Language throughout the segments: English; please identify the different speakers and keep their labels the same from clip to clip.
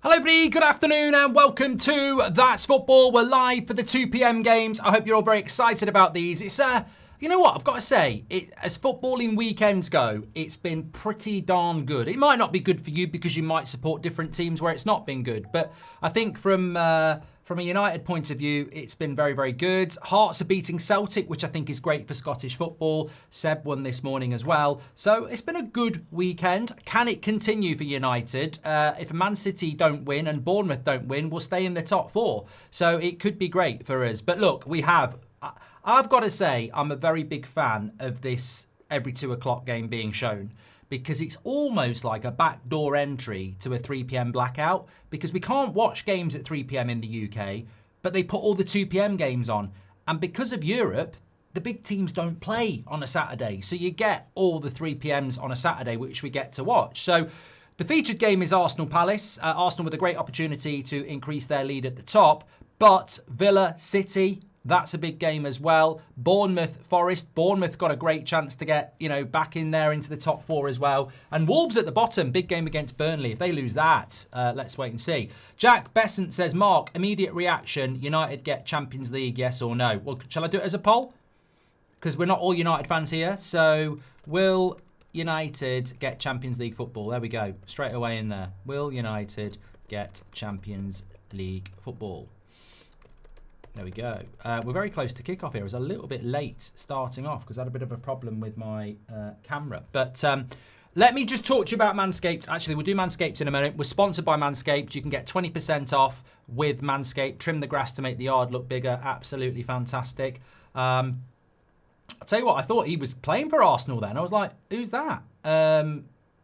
Speaker 1: Hello everybody, good afternoon and welcome to That's Football. We're live for the 2 p.m. games. I hope you're all very excited about these. It's, you know what, I've got to say, as footballing weekends go, it's been pretty darn good. It might not be good for you because you might support different teams where it's not been good, but I think from a United point of view, it's been very, very good. Hearts are beating Celtic, which I think is great for Scottish football. Seb won this morning as well. So it's been a good weekend. Can it continue for United? If Man City don't win and Bournemouth don't win, we'll stay in the top four. So it could be great for us. But look, I've got to say, I'm a very big fan of this every 2 o'clock game being shown, because it's almost like a backdoor entry to a 3 p.m. blackout, because we can't watch games at 3 p.m. in the UK, but they put all the 2 p.m. games on. And because of Europe, the big teams don't play on a Saturday. So you get all the 3 p.m.s on a Saturday, which we get to watch. So the featured game is Arsenal Palace. Arsenal with a great opportunity to increase their lead at the top, but Villa City, that's a big game as well. Bournemouth, Forest. Bournemouth got a great chance to get, back in there into the top four as well. And Wolves at the bottom, big game against Burnley. If they lose that, let's wait and see. Jack Besant says, Mark, immediate reaction, United get Champions League, yes or no? Well, shall I do it as a poll? Because we're not all United fans here. So, will United get Champions League football? There we go. Straight away in there. Will United get Champions League football? There we go. We're very close to kickoff here. I was a little bit late starting off because I had a bit of a problem with my camera. But let me just talk to you about Manscaped. Actually, we'll do Manscaped in a minute. We're sponsored by Manscaped. You can get 20% off with Manscaped. Trim the grass to make the yard look bigger. Absolutely fantastic. I'll tell you what, I thought he was playing for Arsenal then. I was like, who's that?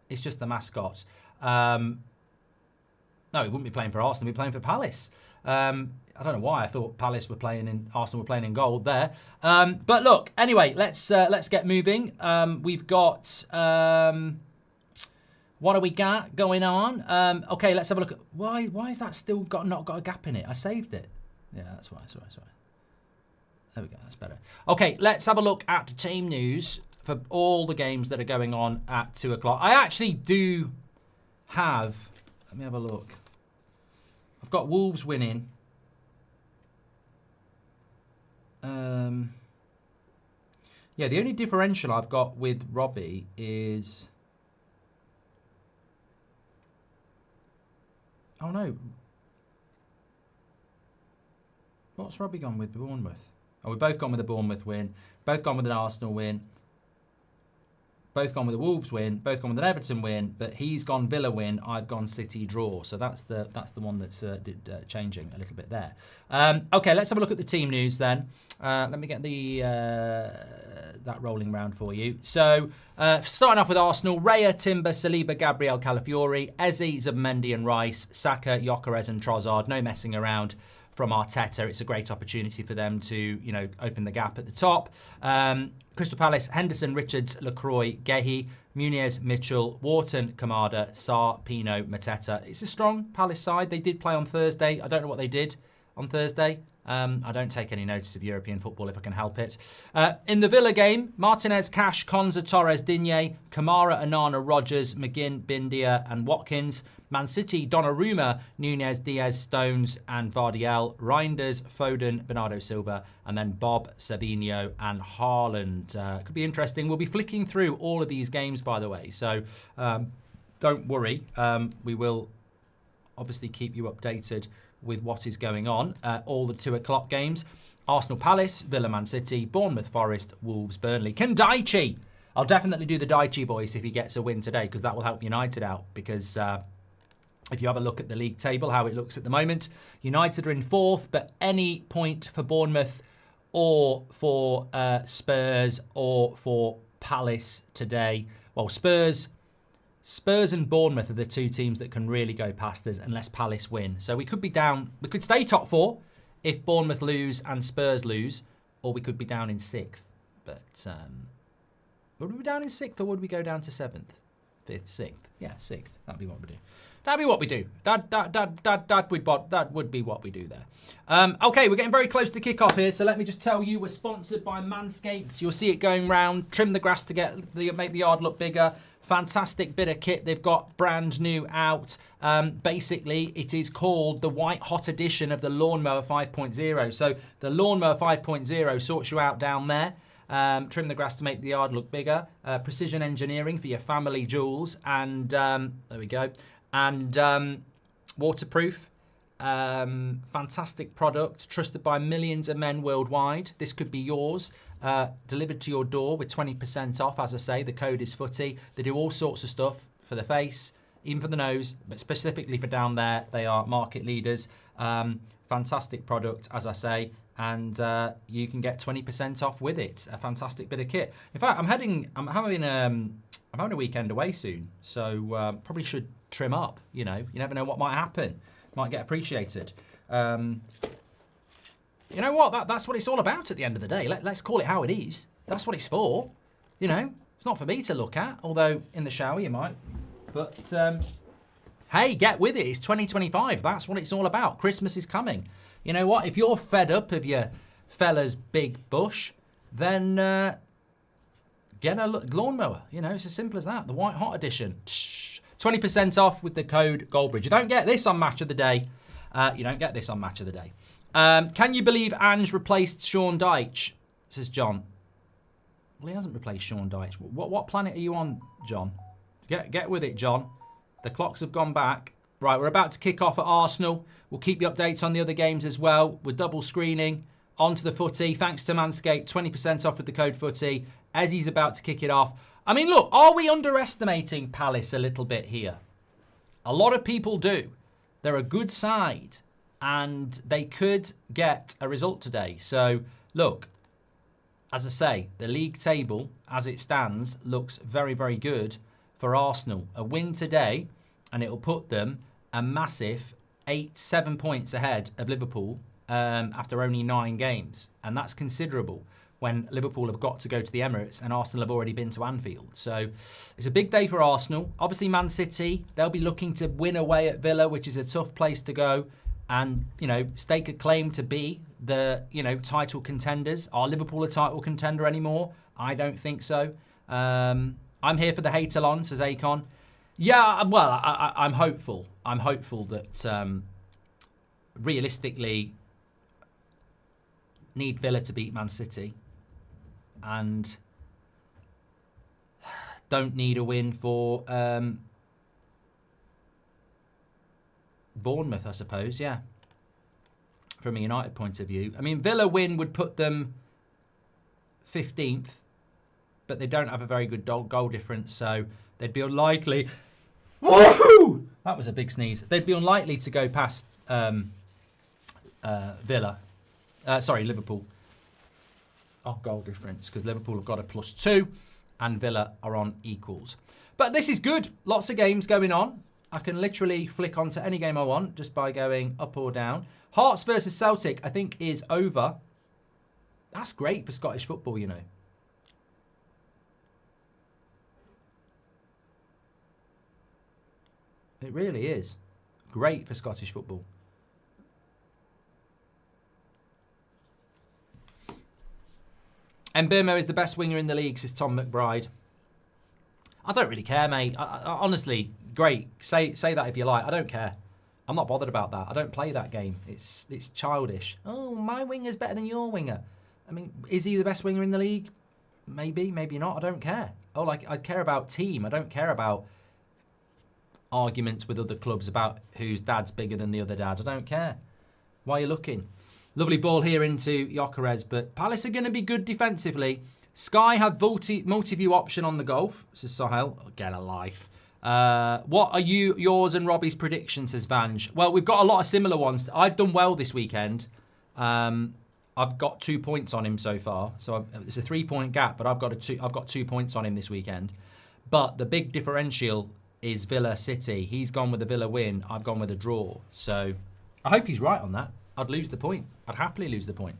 Speaker 1: It's just the mascot. No, he wouldn't be playing for Arsenal. He'd be playing for Palace. I don't know why I thought Palace were playing in Arsenal were playing in gold there. But look, anyway, let's get moving. We've got what do we got going on? Okay, let's have a look at why is that still not got a gap in it? I saved it. Yeah, that's right. There we go. That's better. Okay, let's have a look at the team news for all the games that are going on at 2 o'clock. I actually do have. Let me have a look. I've got Wolves winning. Yeah, the only differential I've got with Robbie is... Oh, no. What's Robbie gone with Bournemouth? Oh, we've both gone with a Bournemouth win. Both gone with an Arsenal win. Both gone with a Wolves win, both gone with an Everton win, but he's gone Villa win, I've gone City draw. So that's the one that's changing a little bit there. Okay, let's have a look at the team news then. Let me get that rolling round for you. So starting off with Arsenal, Raya, Timber, Saliba, Gabriel, Calafiori, Eze, Zubimendi and Rice, Saka, Gyökeres and Trossard. No messing around from Arteta. It's a great opportunity for them to, open the gap at the top. Crystal Palace, Henderson, Richards, Lacroix, Gehi, Muniz, Mitchell, Wharton, Kamada, Sarr, Pino, Mateta. It's a strong Palace side. They did play on Thursday. I don't know what they did on Thursday. I don't take any notice of European football if I can help it. In the Villa game, Martinez, Cash, Konza, Torres, Digne, Kamara, Anana, Rogers, McGinn, Bindia and Watkins. Man City, Donnarumma, Nunez, Diaz, Stones and Vardiel. Reinders, Foden, Bernardo Silva, and then Bob, Savinho and Haaland. Could be interesting. We'll be flicking through all of these games, by the way. So don't worry. We will obviously keep you updated with what is going on. All the 2 o'clock games. Arsenal Palace, Villa Man City, Bournemouth Forest, Wolves Burnley. Kendaichi! I'll definitely do the Daichi voice if he gets a win today, because that will help United out. Because if you have a look at the league table, how it looks at the moment, United are in 4th, but any point for Bournemouth or for Spurs or for Palace today. Well, Spurs and Bournemouth are the two teams that can really go past us unless Palace win. So we could be down. We could stay top 4 if Bournemouth lose and Spurs lose, or we could be down in 6th. But would we be down in 6th, or would we go down to 7th, 5th, 6th? Yeah, 6th. That'd be what we do. That'd be what we do. That would be what we do there. Okay, we're getting very close to kickoff here, so let me just tell you we're sponsored by Manscaped. You'll see it going round. Trim the grass to make the yard look bigger. Fantastic bit of kit they've got brand new out. Basically, it is called the White Hot Edition of the Lawnmower 5.0. So the Lawnmower 5.0 sorts you out down there. Trim the grass to make the yard look bigger. Precision engineering for your family jewels. And there we go. And waterproof. Fantastic product, trusted by millions of men worldwide. This could be yours. Delivered to your door with 20% off. As I say, the code is footy. They do all sorts of stuff for the face, even for the nose, but specifically for down there. They are market leaders. Fantastic product, as I say, and you can get 20% off with it. A fantastic bit of kit. In fact, I'm having a weekend away soon, so probably should trim up. You know, you never know what might happen. Might get appreciated. You know what? That's what it's all about at the end of the day. Let's call it how it is. That's what it's for. You know, it's not for me to look at, although in the shower you might. But hey, get with it. It's 2025. That's what it's all about. Christmas is coming. You know what? If you're fed up of your fella's big bush, then get a lawnmower. You know, it's as simple as that. The White Hot Edition. 20% off with the code Goldbridge. You don't get this on Match of the Day. You don't get this on Match of the Day. Can you believe Ange replaced Sean Dyche? Says John. Well, he hasn't replaced Sean Dyche. What planet are you on, John? Get with it, John. The clocks have gone back. Right, we're about to kick off at Arsenal. We'll keep you updates on the other games as well. We're double screening. On to the footy. Thanks to Manscaped. 20% off with the code footy. Ezzy's about to kick it off. I mean, look, are we underestimating Palace a little bit here? A lot of people do. They're a good side, and they could get a result today. So, look, as I say, the league table, as it stands, looks very, very good for Arsenal. A win today, and it'll put them a massive 7 points ahead of Liverpool after only 9 games. And that's considerable when Liverpool have got to go to the Emirates and Arsenal have already been to Anfield. So it's a big day for Arsenal. Obviously, Man City, they'll be looking to win away at Villa, which is a tough place to go, and, you know, stake a claim to be the, you know, title contenders. Are Liverpool a title contender anymore? I don't think so. I'm here for the Hatalon, says Akon. Yeah, well, I'm hopeful. I'm hopeful that realistically need Villa to beat Man City, and don't need a win for Bournemouth, I suppose, yeah. From a United point of view. I mean, Villa win would put them 15th, but they don't have a very good goal difference, so they'd be unlikely. Woohoo! That was a big sneeze. They'd be unlikely to go past Liverpool. Oh, goal difference, because Liverpool have got a +2 and Villa are on equals. But this is good. Lots of games going on. I can literally flick onto any game I want just by going up or down. Hearts versus Celtic, I think, is over. That's great for Scottish football, you know. It really is. Great for Scottish football. Mbirmo is the best winger in the league, says Tom McBride. I don't really care, mate. I honestly, great. Say that if you like. I don't care. I'm not bothered about that. I don't play that game. It's childish. Oh, my winger's better than your winger. I mean, is he the best winger in the league? Maybe, maybe not. I don't care. Oh, like, I care about team. I don't care about arguments with other clubs about whose dad's bigger than the other dad. I don't care. Why are you looking? Lovely ball here into Gyökeres, but Palace are going to be good defensively. Sky have multi-view option on the golf, says Sohail. Oh, get a life. What are yours and Robbie's predictions, says Vange? Well, we've got a lot of similar ones. I've done well this weekend. I've got 2 points on him so far. So it's a 3-point gap, but I've got 2 points on him this weekend. But the big differential is Villa City. He's gone with a Villa win. I've gone with a draw. So I hope he's right on that. I'd lose the point. I'd happily lose the point.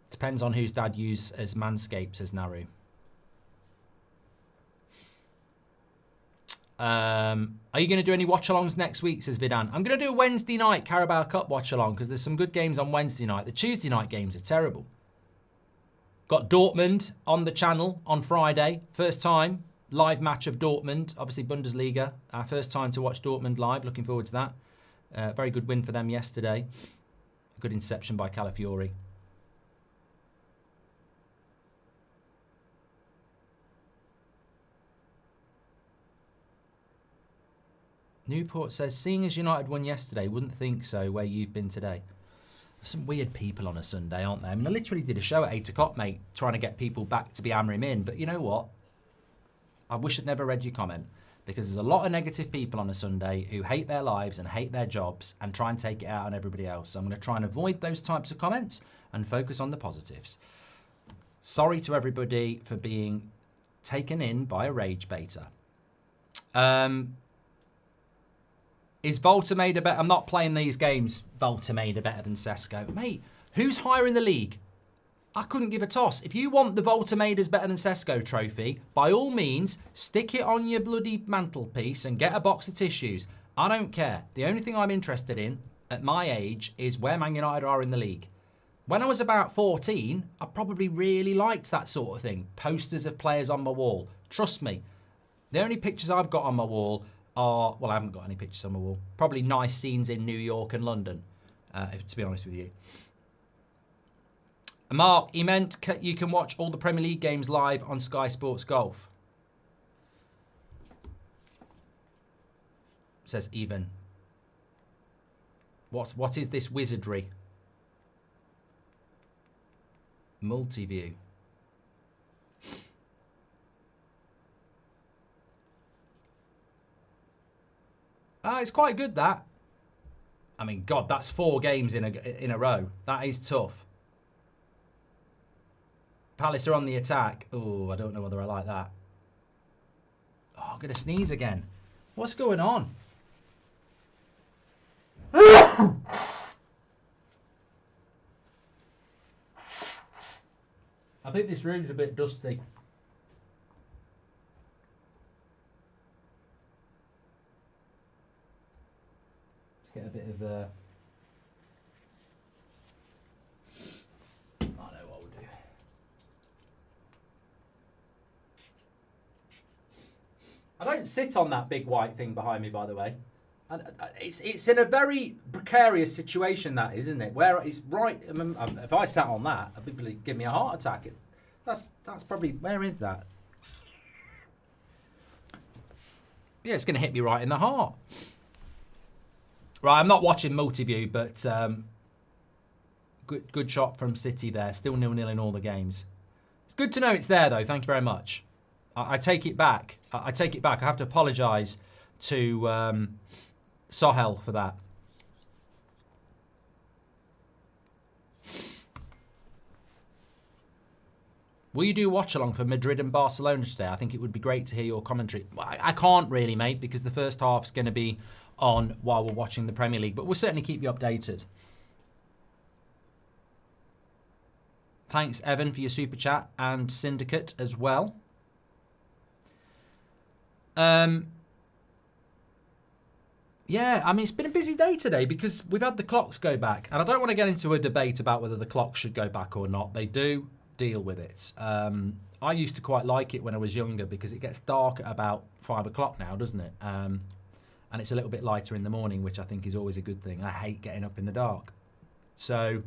Speaker 1: Depends on whose dad used as Manscaped, says Naru. Are you going to do any watch-alongs next week, says Vidan? I'm going to do a Wednesday night Carabao Cup watch-along because there's some good games on Wednesday night. The Tuesday night games are terrible. Got Dortmund on the channel on Friday. First time live match of Dortmund. Obviously Bundesliga. Our first time to watch Dortmund live. Looking forward to that. Very good win for them yesterday. Good interception by Calafiori. Newport says, seeing as United won yesterday, wouldn't think so where you've been today. There's some weird people on a Sunday, aren't there? I mean, I literally did a show at 8 o'clock, mate, trying to get people back to be hammering in. But you know what? I wish I'd never read your comment, because there's a lot of negative people on a Sunday who hate their lives and hate their jobs and try and take it out on everybody else. So I'm going to try and avoid those types of comments and focus on the positives. Sorry to everybody for being taken in by a rage baiter. Is Volta-Maida better? I'm not playing these games. Volta-Maida better than Sesko. Mate, who's higher in the league? I couldn't give a toss. If you want the Volta-Maida's better than Sesko trophy, by all means, stick it on your bloody mantelpiece and get a box of tissues. I don't care. The only thing I'm interested in at my age is where Man United are in the league. When I was about 14, I probably really liked that sort of thing. Posters of players on my wall. Trust me, the only pictures I've got on my wall are, well, I haven't got any pictures on my wall. Probably nice scenes in New York and London, to be honest with you. Mark, he meant you can watch all the Premier League games live on Sky Sports Golf. Says Even. What is this wizardry? Multi-view. It's quite good, that. I mean, God, that's 4 games in a row. That is tough. Palace are on the attack. Oh, I don't know whether I like that. Oh, I'm going to sneeze again. What's going on? I think this room's a bit dusty. Let's get a bit of I know what we'll do. I don't sit on that big white thing behind me, by the way. And it's in a very precarious situation, that is, isn't it? Where it's right. I mean, if I sat on that, I'd probably give me a heart attack. That's probably, where is that? Yeah, it's going to hit me right in the heart. Right, I'm not watching multi-view, but good shot from City there. Still 0-0 in all the games. It's good to know it's there, though. Thank you very much. I take it back. I take it back. I have to apologise to Sohel for that. Will you do watch-along for Madrid and Barcelona today? I think it would be great to hear your commentary. I can't really, mate, because the first half's going to be on while we're watching the Premier League, but we'll certainly keep you updated. Thanks, Evan, for your super chat, and Syndicate as well. Yeah, I mean, it's been a busy day today because we've had the clocks go back, and I don't want to get into a debate about whether the clocks should go back or not. They do deal with it. I used to quite like it when I was younger because it gets dark at about 5 o'clock now, doesn't it? And it's a little bit lighter in the morning, which I think is always a good thing. I hate getting up in the dark. So,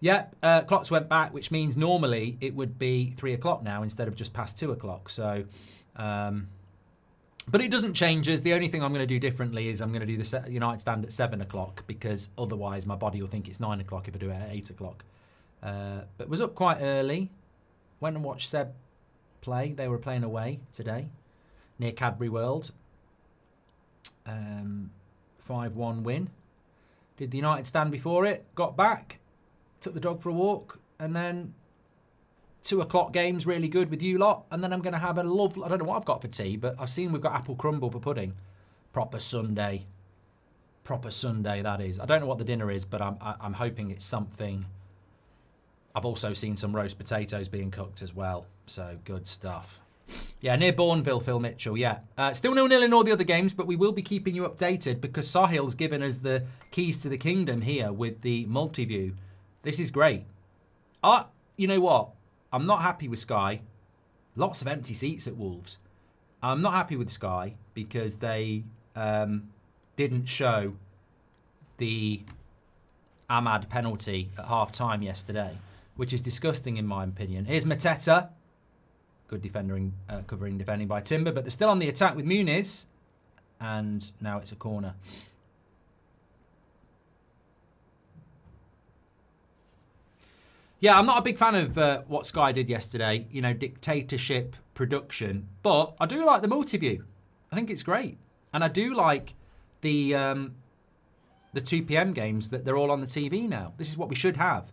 Speaker 1: yeah, clocks went back, which means normally it would be 3 o'clock now instead of just past 2 o'clock. So, but it doesn't change us. The only thing I'm going to do differently is I'm going to do the United stand at 7 o'clock because otherwise my body will think it's 9 o'clock if I do it at 8 o'clock. But was up quite early. Went and watched Seb play. They were playing away today near Cadbury World. 5-1 win. Did the United stand before it. Got back. Took the dog for a walk. And then 2 o'clock game's really good with you lot. And then I'm going to have a lovely... I don't know what I've got for tea, but I've seen we've got apple crumble for pudding. Proper Sunday. Proper Sunday, that is. I don't know what the dinner is, but I'm hoping it's something... I've also seen some roast potatoes being cooked as well. So, good stuff. Yeah, near Bourneville, Phil Mitchell, yeah. Still 0-0 in all the other games, but we will be keeping you updated because Sahil's given us the keys to the kingdom here with the multi-view. This is great. You know what? I'm not happy with Sky. Lots of empty seats at Wolves. I'm not happy with Sky because they didn't show the Ahmad penalty at half-time yesterday, which is disgusting in my opinion. Here's Mateta. Good defending, defending by Timber, but they're still on the attack with Muniz. And now it's a corner. Yeah, I'm not a big fan of what Sky did yesterday. You know, dictatorship production. But I do like the multi-view. I think it's great. And I do like the 2 p.m. games that they're all on the TV now. This is what we should have.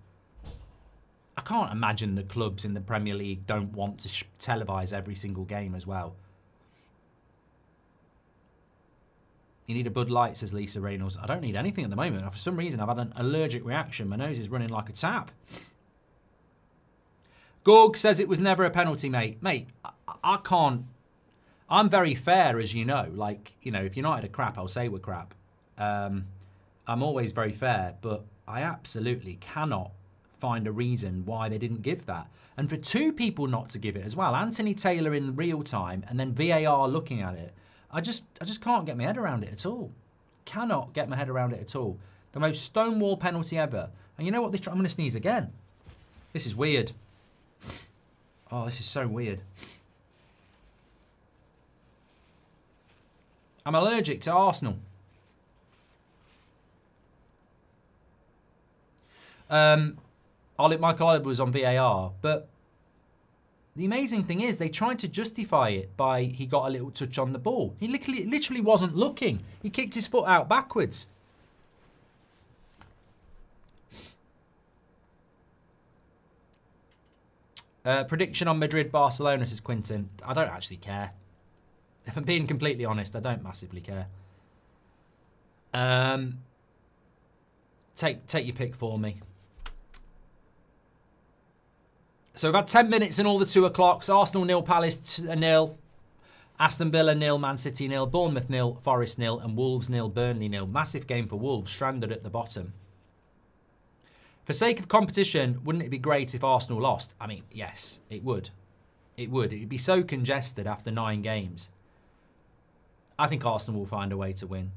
Speaker 1: I can't imagine the clubs in the Premier League don't want to televise every single game as well. You need a Bud Light, says Lisa Reynolds. I don't need anything at the moment. For some reason, I've had an allergic reaction. My nose is running like a tap. Gorg says it was never a penalty, mate. Mate, I can't... I'm very fair, as you know. Like, you know, if United are crap, I'll say we're crap. I'm always very fair, but I absolutely cannot find a reason why they didn't give that. And for two people not to give it as well, Anthony Taylor in real time and then VAR looking at it, I just can't get my head around it at all. Cannot get my head around it at all. The most stonewall penalty ever. And you know what? I'm going to sneeze again. This is weird. Oh, this is so weird. I'm allergic to Arsenal. Michael Oliver was on VAR, but the amazing thing is they tried to justify it by he got a little touch on the ball. He literally wasn't looking. He kicked his foot out backwards. Prediction on Madrid-Barcelona, says Quinton. I don't actually care. If I'm being completely honest, I don't massively care. Take your pick for me. So we've had 10 minutes in all the 2 o'clocks. Arsenal 0, Palace 0. Aston Villa 0, Man City 0, Bournemouth 0, Forest 0, and Wolves 0, Burnley 0. Massive game for Wolves, stranded at the bottom. For sake of competition, wouldn't it be great if Arsenal lost? I mean, yes, it would. It would. It would be so congested after 9 games. I think Arsenal will find a way to win.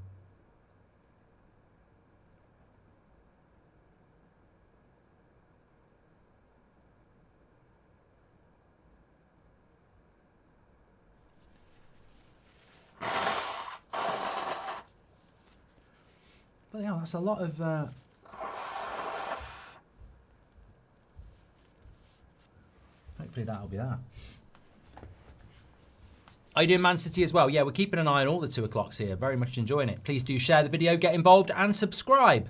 Speaker 1: But yeah, that's a lot of... Hopefully that'll be that. Are you doing Man City as well? Yeah, we're keeping an eye on all the 2 o'clocks here. Very much enjoying it. Please do share the video, get involved and subscribe.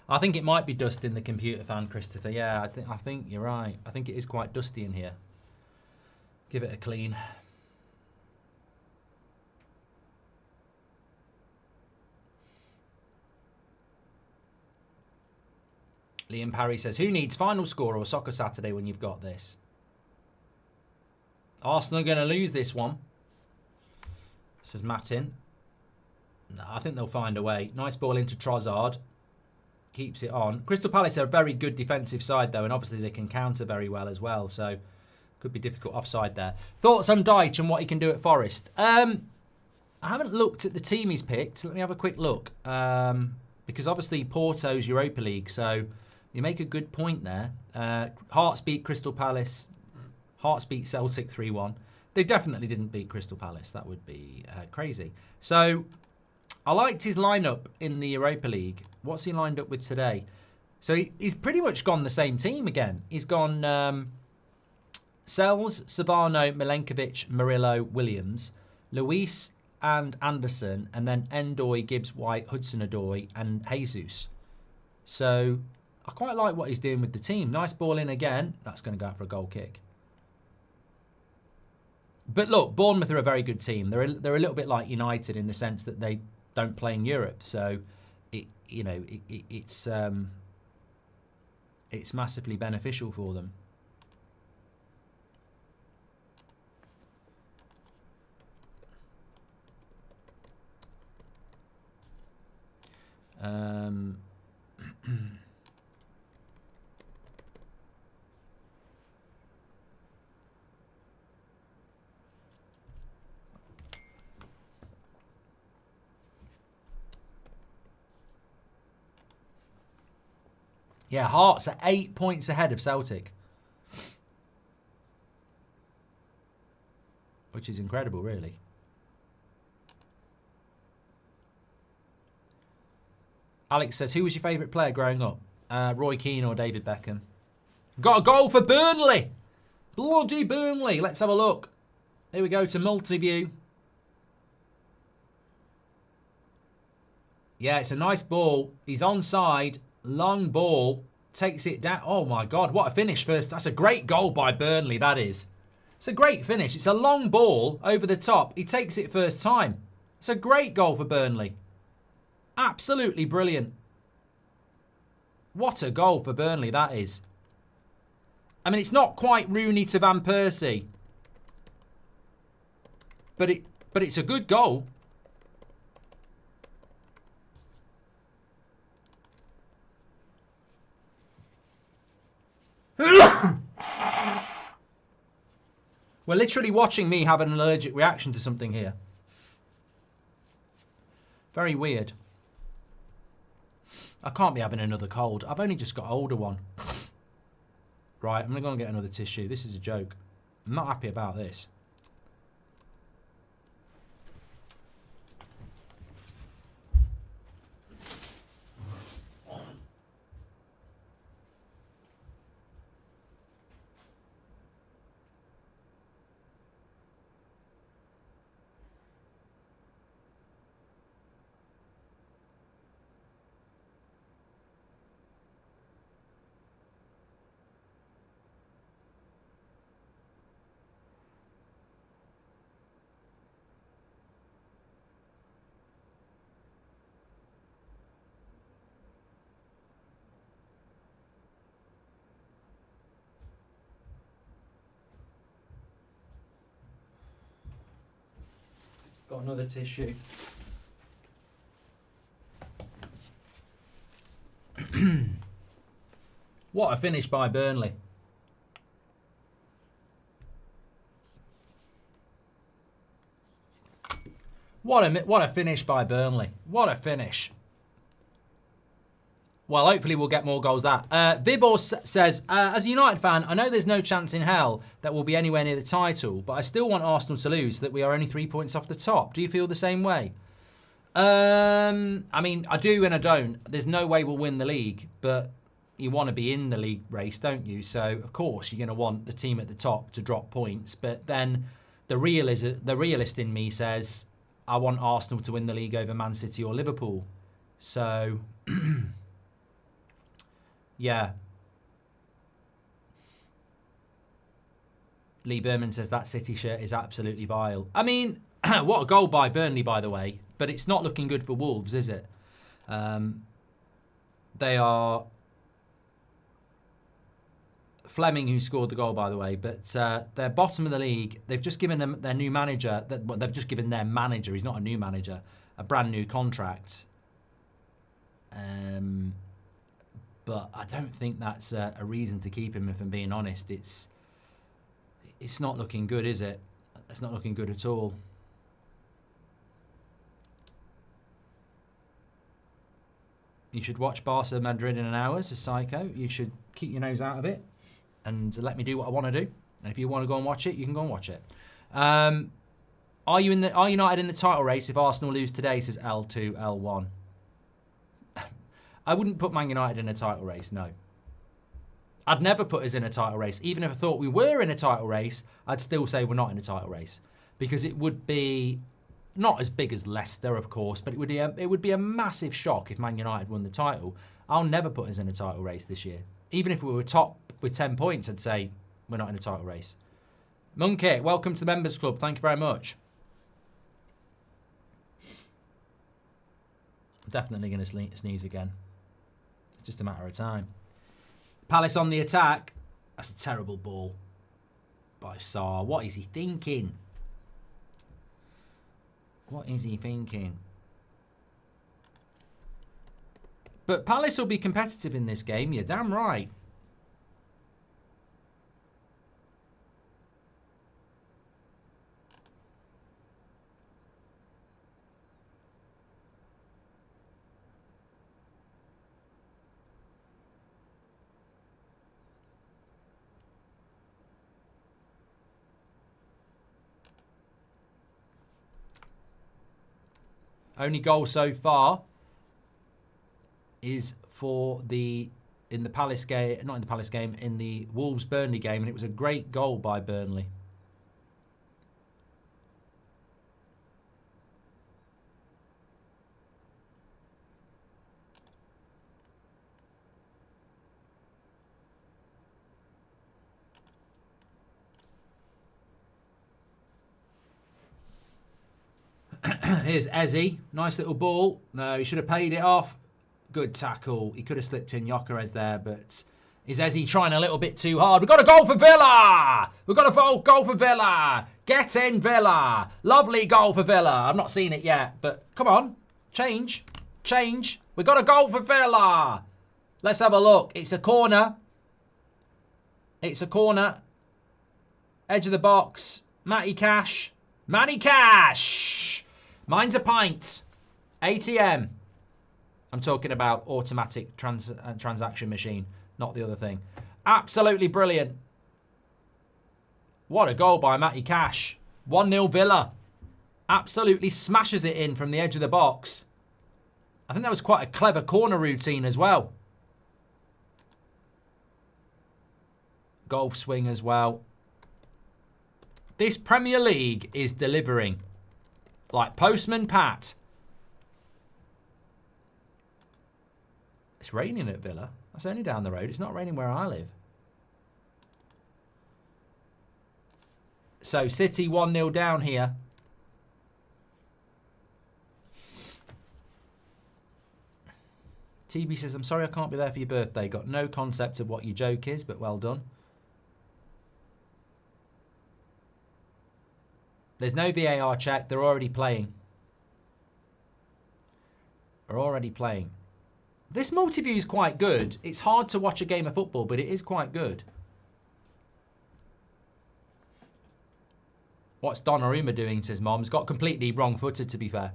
Speaker 1: I think it might be dust in the computer fan, Christopher. Yeah, I think you're right. I think it is quite dusty in here. Give it a clean. Liam Parry says, who needs final score or Soccer Saturday when you've got this? Arsenal are going to lose this one, says Martin. No, I think they'll find a way. Nice ball into Trossard. Keeps it on. Crystal Palace are a very good defensive side, though, and obviously they can counter very well as well, so could be difficult offside there. Thoughts on Deitch and what he can do at Forest? I haven't looked at the team he's picked. So let me have a quick look. Because obviously Porto's Europa League, so you make a good point there. Hearts beat Crystal Palace. Hearts beat Celtic 3-1. They definitely didn't beat Crystal Palace. That would be crazy. So I liked his lineup in the Europa League. What's he lined up with today? So he's pretty much gone the same team again. He's gone Sells, Savano, Milenkovic, Murillo, Williams, Luis and Anderson, and then Endoy, Gibbs, White, Hudson-Odoi and Jesus. So I quite like what he's doing with the team. Nice ball in again. That's going to go out for a goal kick. But look, Bournemouth are a very good team. They're a little bit like United in the sense that they don't play in Europe. So, it's massively beneficial for them. Yeah, Hearts are 8 points ahead of Celtic. Which is incredible, really. Alex says, who was your favourite player growing up? Roy Keane or David Beckham? Got a goal for Burnley. Bloody Burnley. Let's have a look. Here we go to multi-view. Yeah, it's a nice ball. He's onside. Long ball. Takes it down. Oh, my God. What a finish first. That's a great goal by Burnley, that is. It's a great finish. It's a long ball over the top. He takes it first time. It's a great goal for Burnley. Absolutely brilliant. What a goal for Burnley that is. I mean, it's not quite Rooney to Van Persie. But it's a good goal. We're literally watching me have an allergic reaction to something here. Very weird. I can't be having another cold. I've only just got an older one. Right, I'm going to go and get another tissue. This is a joke. I'm not happy about this. Got another tissue. What a finish by Burnley. What a finish by Burnley. What a finish. Well, hopefully we'll get more goals that. Vibos says, as a United fan, I know there's no chance in hell that we'll be anywhere near the title, but I still want Arsenal to lose so that we are only 3 points off the top. Do you feel the same way? I mean, I do and I don't. There's no way we'll win the league, but you want to be in the league race, don't you? So, of course, you're going to want the team at the top to drop points, but then the realist in me says, I want Arsenal to win the league over Man City or Liverpool. So... yeah. Lee Berman says that City shirt is absolutely vile. I mean, what a goal by Burnley, by the way. But it's not looking good for Wolves, is it? They are... Fleming who scored the goal, by the way. But they're bottom of the league. They've just given them their new manager... they've just given their manager, he's not a new manager, a brand new contract. But I don't think that's a reason to keep him, if I'm being honest. It's not looking good, is it? It's not looking good at all. You should watch Barca Madrid in an hour, says Psycho. You should keep your nose out of it and let me do what I want to do. And if you want to go and watch it, you can go and watch it. Are United in the title race if Arsenal lose today, says L2, L1. I wouldn't put Man United in a title race, no. I'd never put us in a title race. Even if I thought we were in a title race, I'd still say we're not in a title race. Because it would be not as big as Leicester, of course, but it would be a massive shock if Man United won the title. I'll never put us in a title race this year. Even if we were top with 10 points, I'd say we're not in a title race. Monkey, welcome to the Members Club. Thank you very much. I'm definitely going to sneeze again. Just a matter of time. Palace on the attack. That's a terrible ball by Sarr. What is he thinking? What is he thinking? But Palace will be competitive in this game. You're damn right. Only goal so far is for in the Palace game, not in the Palace game, in the Wolves-Burnley game, and it was a great goal by Burnley. Here's Eze. Nice little ball. No, he should have paid it off. Good tackle. He could have slipped in Gyökeres there, but is Eze trying a little bit too hard? We've got a goal for Villa! We've got a goal for Villa! Get in, Villa! Lovely goal for Villa. I've not seen it yet, but come on. Change. Change. We've got a goal for Villa! Let's have a look. It's a corner. It's a corner. Edge of the box. Matty Cash. Matty Cash! Mine's a pint. ATM. I'm talking about automatic transaction machine, not the other thing. Absolutely brilliant. What a goal by Matty Cash. 1-0 Villa. Absolutely smashes it in from the edge of the box. I think that was quite a clever corner routine as well. Golf swing as well. This Premier League is delivering. Like Postman Pat. It's raining at Villa. That's only down the road. It's not raining where I live. So City 1-0 down here. TB says, I'm sorry I can't be there for your birthday. Got no concept of what your joke is, but well done. There's no VAR check. They're already playing. They're already playing. This multi-view is quite good. It's hard to watch a game of football, but it is quite good. What's Donnarumma doing, says Mom's. Got completely wrong-footed, to be fair.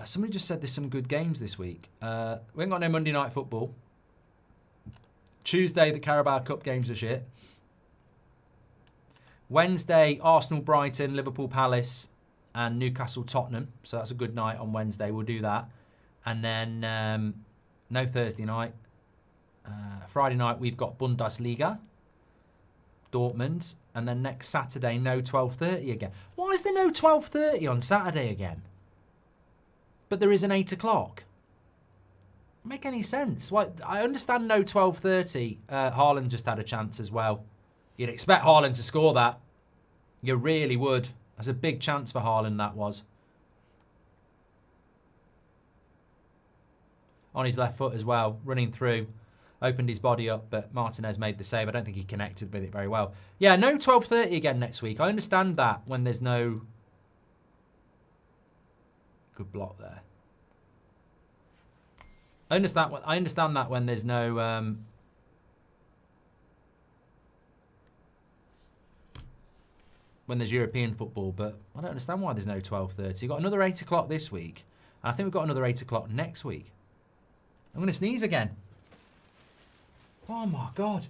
Speaker 1: Somebody just said there's some good games this week. We ain't got no Monday Night Football. Tuesday, the Carabao Cup games are shit. Wednesday, Arsenal, Brighton, Liverpool, Palace, and Newcastle, Tottenham. So that's a good night on Wednesday. We'll do that. And then no Thursday night. Friday night, we've got Bundesliga, Dortmund. And then next Saturday, no 12:30 again. Why is there no 12:30 on Saturday again? But there is an 8 o'clock. Doesn't make any sense. Well, I understand no 12:30. Haaland just had a chance as well. You'd expect Haaland to score that. You really would. That's a big chance for Haaland, that was. On his left foot as well, running through. Opened his body up, but Martinez made the save. I don't think he connected with it very well. Yeah, no 12:30 again next week. I understand that when there's no... Good block there. I understand that when there's no... when there's European football, but I don't understand why there's no 12:30. You've got another 8 o'clock this week. And I think we've got another 8 o'clock next week. I'm going to sneeze again. Oh my God.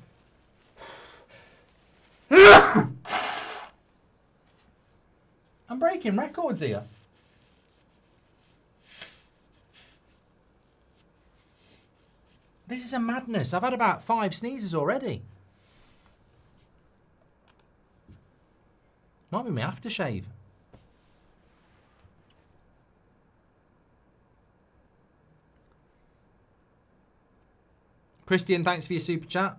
Speaker 1: I'm breaking records here. This is a madness. I've had about 5 sneezes already. Might be my aftershave. Christian, thanks for your super chat.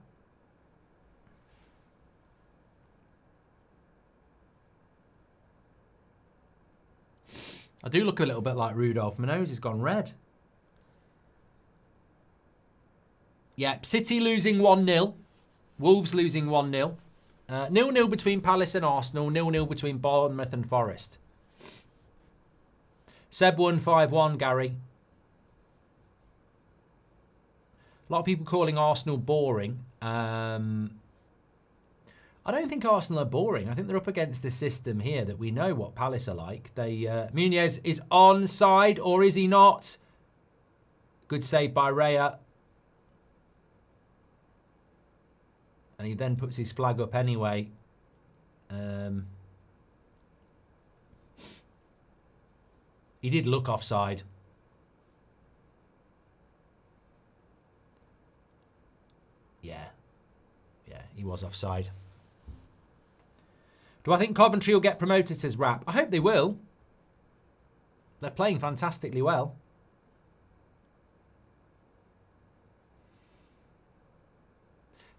Speaker 1: I do look a little bit like Rudolph. My nose has gone red. Yeah, City losing 1-0. Wolves losing 1-0. 0-0 between Palace and Arsenal. 0-0 between Bournemouth and Forest. Seb won 5-1, Gary. A lot of people calling Arsenal boring. I don't think Arsenal are boring. I think they're up against a system here that we know what Palace are like. Muniz is onside, or is he not? Good save by Raya. And he then puts his flag up anyway. He did look offside. Yeah, he was offside. Do I think Coventry will get promoted, says Rap? I hope they will. They're playing fantastically well.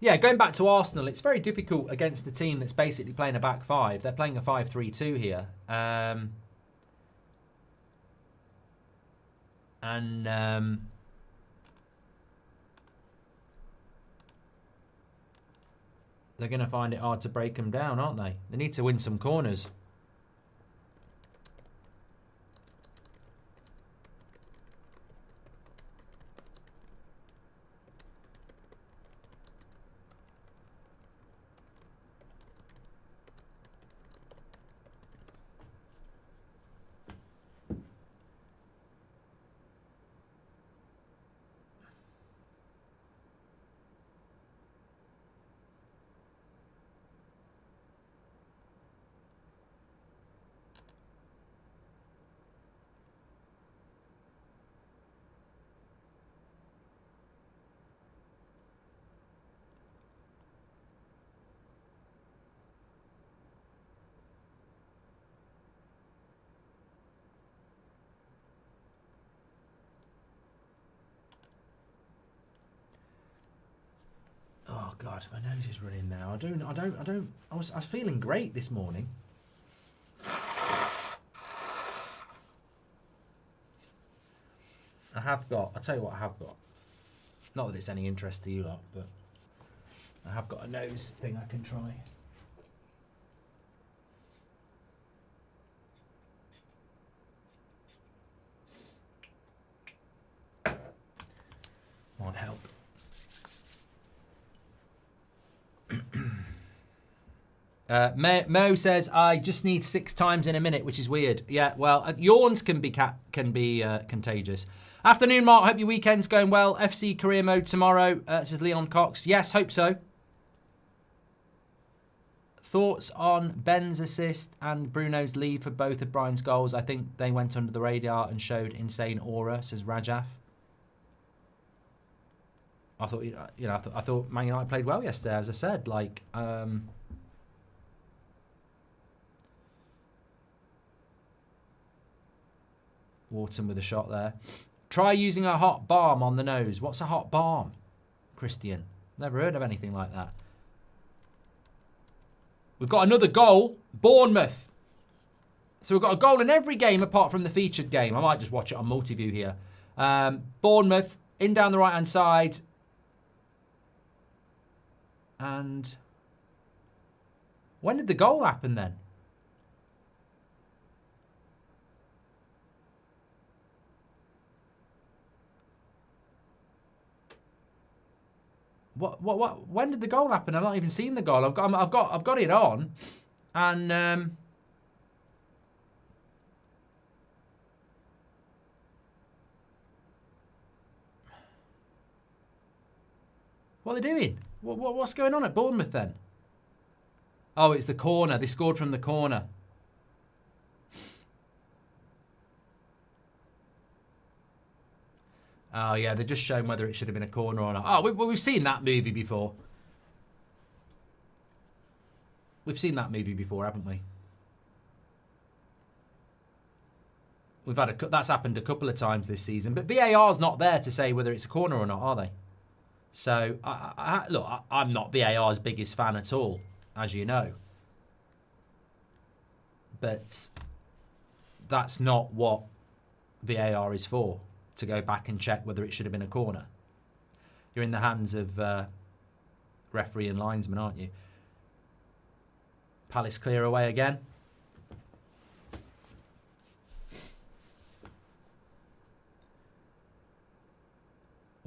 Speaker 1: Yeah, going back to Arsenal, it's very difficult against a team that's basically playing a back five. They're playing a 5-3-2 here. They're going to find it hard to break them down, aren't they? They need to win some corners. Oh God, my nose is running now. I was feeling great this morning. I'll tell you what I have got. Not that it's any interest to you lot, but I have got a nose thing I can try. Won't help. Mo says, I just need 6 times in a minute, which is weird. Yeah, well, yawns can be contagious. Afternoon, Mark. Hope your weekend's going well. FC career mode tomorrow, says Leon Cox. Yes, hope so. Thoughts on Ben's assist and Bruno's lead for both of Brian's goals? I think they went under the radar and showed insane aura, says Rajaf. I thought, I thought Man United played well yesterday, as I said. Like, Wharton with a shot there. Try using a hot balm on the nose. What's a hot balm, Christian? Never heard of anything like that. We've got another goal. Bournemouth. So we've got a goal in every game apart from the featured game. I might just watch it on multi-view here. Bournemouth, in down the right-hand side. And when did the goal happen then? What? When did the goal happen? I've not even seen the goal. I've got it on, and what are they doing? What's going on at Bournemouth then? Oh, it's the corner. They scored from the corner. Oh, yeah, they're just showing whether it should have been a corner or not. Oh, we've seen that movie before. We've seen that movie before, haven't we? We've had that's happened a couple of times this season. But VAR's not there to say whether it's a corner or not, are they? So, look, I'm not VAR's biggest fan at all, as you know. But that's not what VAR is for, to go back and check whether it should have been a corner. You're in the hands of referee and linesman, aren't you? Palace clear away again.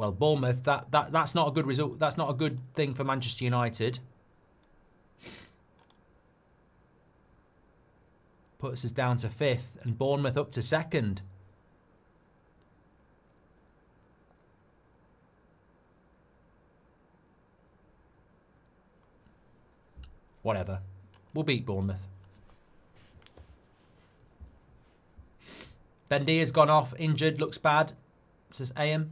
Speaker 1: Well, Bournemouth, that's not a good result. That's not a good thing for Manchester United. Puts us down to 5th and Bournemouth up to 2nd. Whatever. We'll beat Bournemouth. Bendia's gone off, injured, looks bad, says AM.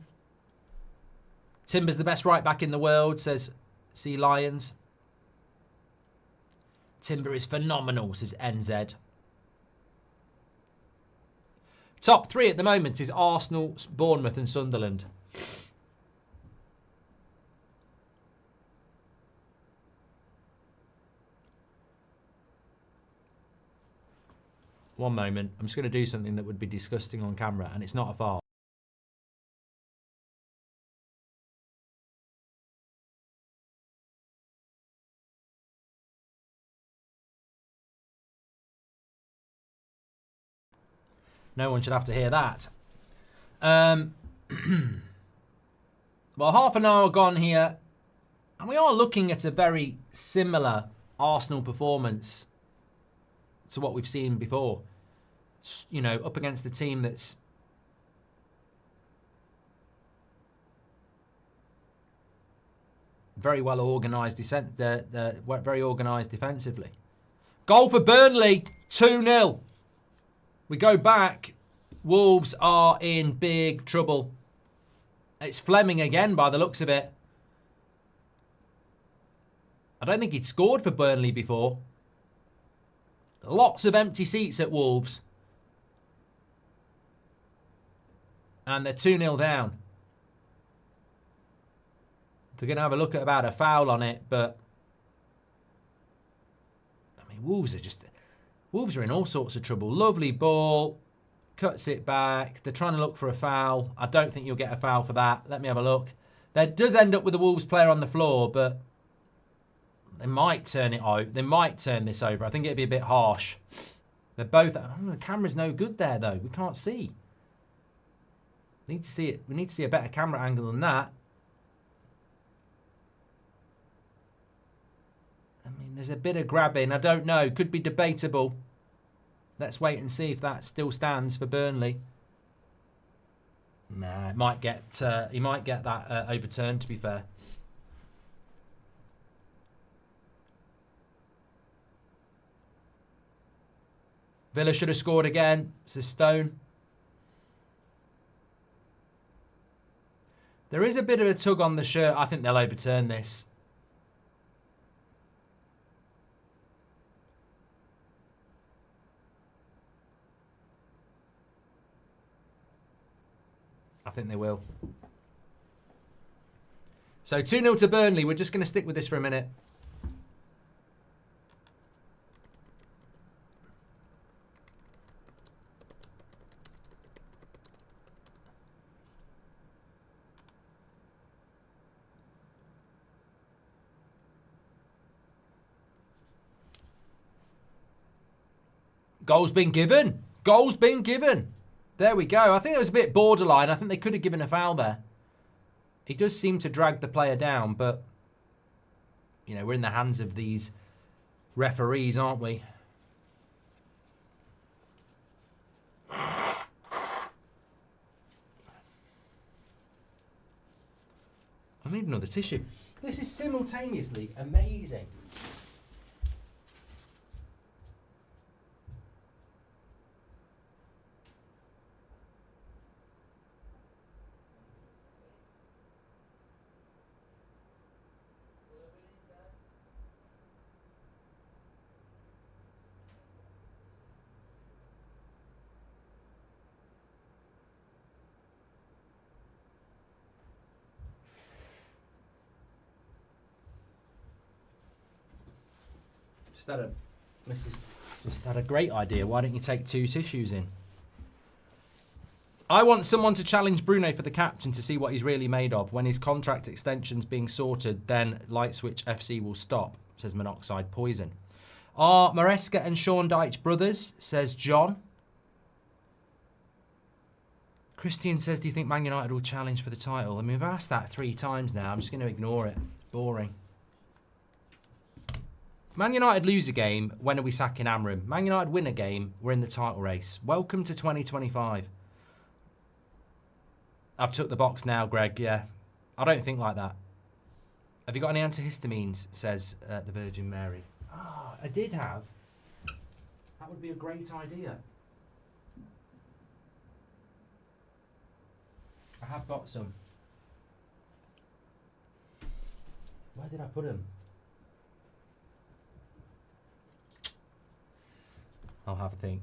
Speaker 1: Timber's the best right back in the world, says Sea Lions. Timber is phenomenal, says NZ. Top 3 at the moment is Arsenal, Bournemouth and Sunderland. One moment. I'm just going to do something that would be disgusting on camera, and it's not a fart. No one should have to hear that. Well, half an hour gone here, and we are looking at a very similar Arsenal performance to what we've seen before. You know, up against the team that's very well organised, very organised defensively. Goal for Burnley, 2-0. We go back. Wolves are in big trouble. It's Fleming again by the looks of it. I don't think he'd scored for Burnley before. Lots of empty seats at Wolves. And they're 2-0 down. They're going to have a look at about a foul on it, but I mean, Wolves are in all sorts of trouble. Lovely ball. Cuts it back. They're trying to look for a foul. I don't think you'll get a foul for that. Let me have a look. There does end up with the Wolves player on the floor, but they might turn it out. They might turn this over. I think it'd be a bit harsh. They're both... Oh, the camera's no good there, though. We can't see. Need to see it. We need to see a better camera angle than that. I mean, there's a bit of grabbing. I don't know. Could be debatable. Let's wait and see if that still stands for Burnley. Nah, it might get. He might get that overturned. To be fair. Villa should have scored again. Says Stone. There is a bit of a tug on the shirt. I think they'll overturn this. I think they will. So 2-0 to Burnley. We're just going to stick with this for a minute. Goal's been given. Goal's been given. There we go. I think it was a bit borderline. I think they could have given a foul there. He does seem to drag the player down, but, you know, we're in the hands of these referees, aren't we? I need another tissue. This is simultaneously amazing. Mrs. just had a great idea. Why don't you take 2 tissues in? I want someone to challenge Bruno for the captain to see what he's really made of. When his contract extension's being sorted, then Light Switch FC will stop, says Monoxide Poison. Are Maresca and Sean Dyche brothers, says John. Christian says, do you think Man United will challenge for the title? I mean, we've asked that 3 times now. I'm just going to ignore it. Boring. Man United lose a game, when are we sacking Amram? Man United win a game, we're in the title race. Welcome to 2025. I've took the box now, Greg, yeah. I don't think like that. Have you got any antihistamines, says the Virgin Mary. Ah, I did have. That would be a great idea. I have got some. Where did I put them? I'll have a think.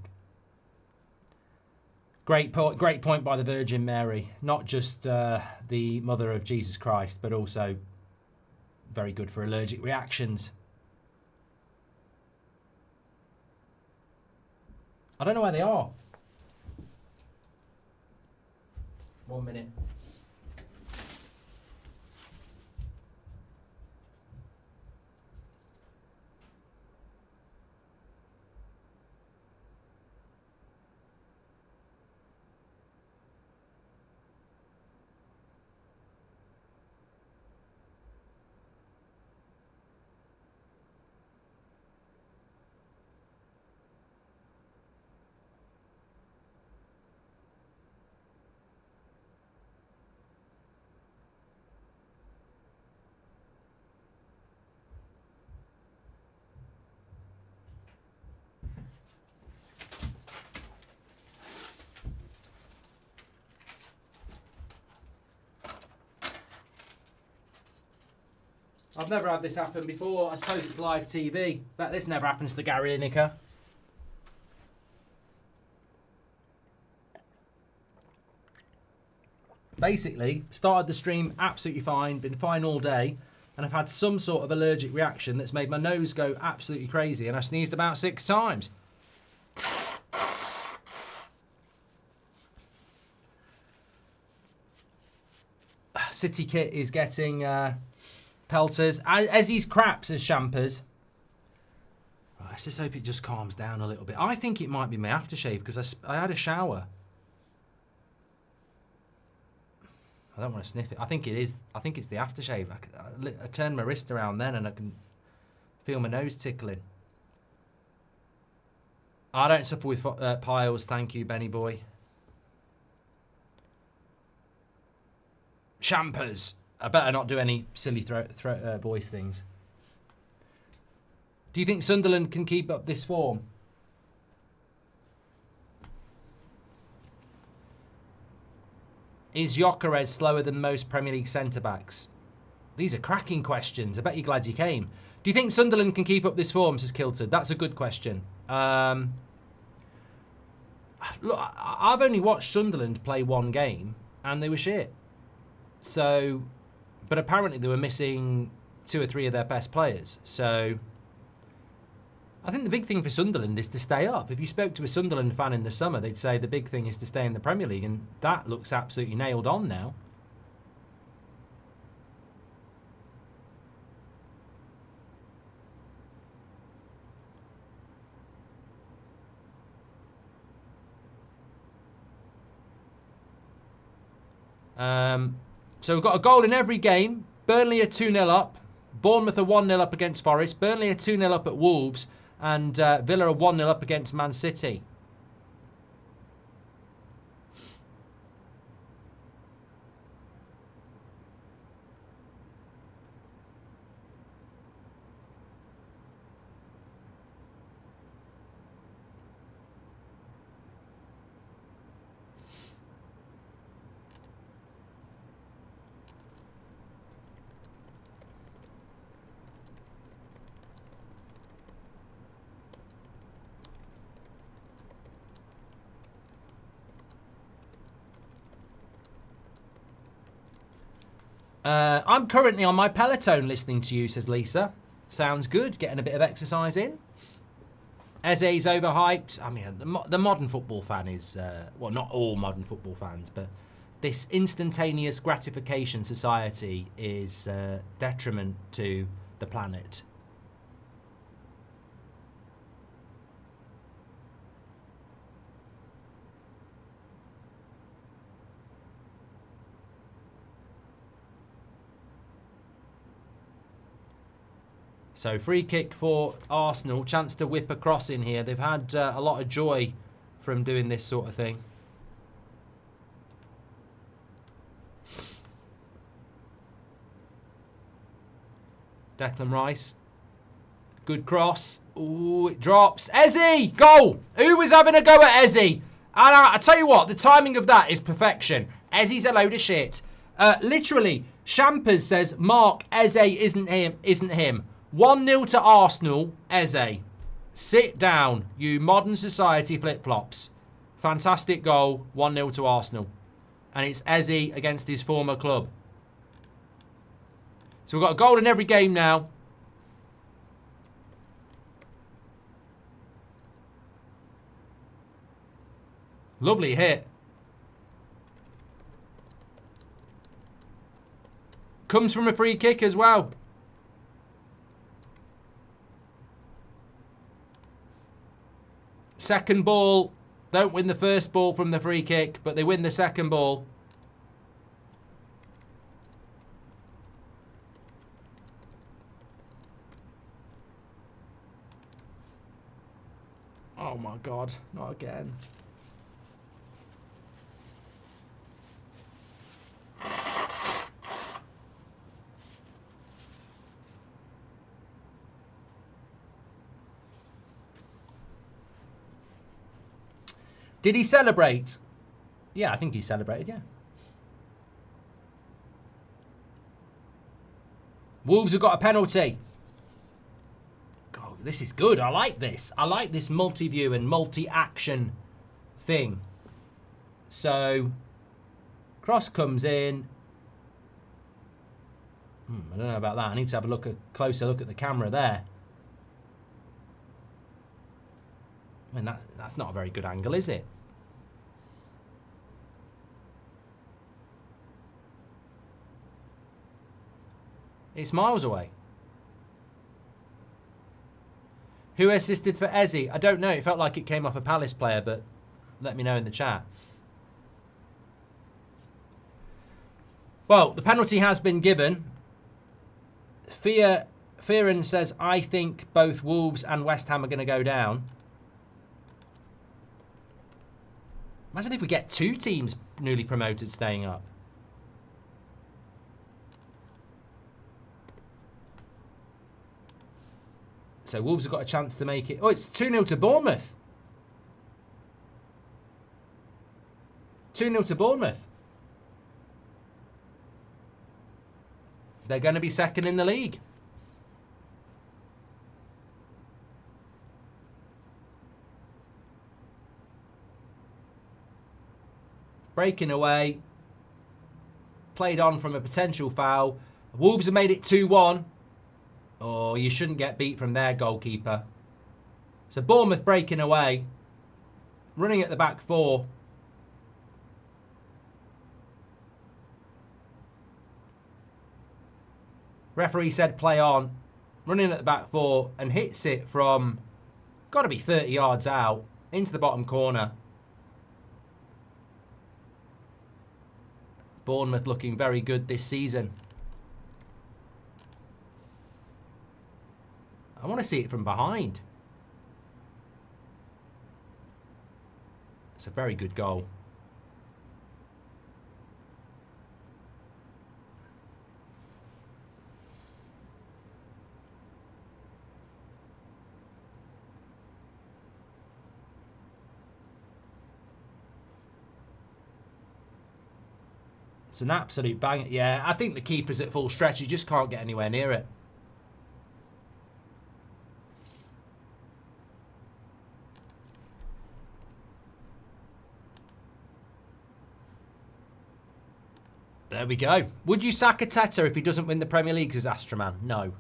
Speaker 1: Great point by the Virgin Mary. Not just the mother of Jesus Christ, but also very good for allergic reactions. I don't know where they are. 1 minute. I've never had this happen before. I suppose it's live TV. Bet this never happens to Gary Lineker. Basically, started the stream absolutely fine, been fine all day, and I've had some sort of allergic reaction that's made my nose go absolutely crazy, and I sneezed about 6 times. City Kit is getting pelters. As he's craps as Champers. Right, let's just hope it just calms down a little bit. I think it might be my aftershave because I had a shower. I don't want to sniff it. I think it is. I think it's the aftershave. I turn my wrist around then and I can feel my nose tickling. I don't suffer with piles. Thank you, Benny boy. Champers. I better not do any silly voice things. Do you think Sunderland can keep up this form? Is Gyökeres slower than most Premier League centre-backs? These are cracking questions. I bet you're glad you came. Do you think Sunderland can keep up this form, says Kilted? That's a good question. Look, I've only watched Sunderland play 1 game, and they were shit. So, but apparently they were missing 2 or 3 of their best players. So, I think the big thing for Sunderland is to stay up. If you spoke to a Sunderland fan in the summer, they'd say the big thing is to stay in the Premier League, and that looks absolutely nailed on now. So we've got a goal in every game. Burnley are 2-0 up. Bournemouth are 1-0 up against Forest. Burnley are 2-0 up at Wolves. And Villa are 1-0 up against Man City. I'm currently on my Peloton listening to you, says Lisa. Sounds good, getting a bit of exercise in. Eze's overhyped. I mean, the modern football fan is, well, not all modern football fans, but this instantaneous gratification society is detriment to the planet. So free kick for Arsenal. Chance to whip across in here. They've had a lot of joy from doing this sort of thing. Declan Rice. Good cross. Ooh, it drops. Eze! Goal! Who was having a go at Eze? And I tell you what, the timing of that is perfection. Eze's a load of shit. Literally, Shampers says, Mark, Eze isn't him. 1-0 to Arsenal, Eze. Sit down, you modern society flip-flops. Fantastic goal, 1-0 to Arsenal. And it's Eze against his former club. So we've got a goal in every game now. Lovely hit. Comes from a free kick as well. Second ball. Don't win the first ball from the free kick, but they win the second ball. Oh my God, not again. Did he celebrate? Yeah, I think he celebrated, yeah. Wolves have got a penalty. God, this is good. I like this. I like this multi-view and multi-action thing. So, cross comes in. I don't know about that. I need to have a closer look at the camera there. I mean, that's not a very good angle, is it? It's miles away. Who assisted for Eze? I don't know. It felt like it came off a Palace player, but let me know in the chat. Well, the penalty has been given. Fearon says, I think both Wolves and West Ham are going to go down. Imagine if we get two teams newly promoted staying up. So Wolves have got a chance to make it. Oh, it's 2-0 to Bournemouth. 2-0 to Bournemouth. They're going to be second in the league. Breaking away. Played on from a potential foul. Wolves have made it 2-1. Oh, you shouldn't get beat from their goalkeeper. So Bournemouth breaking away. Running at the back four. Referee said play on. Running at the back four and hits it from, got to be 30 yards out, into the bottom corner. Bournemouth looking very good this season. I want to see it from behind. It's a very good goal. It's an absolute bang. Yeah, I think the keeper's at full stretch. He just can't get anywhere near it. There we go. Would you sack Arteta if he doesn't win the Premier League as Astroman? No.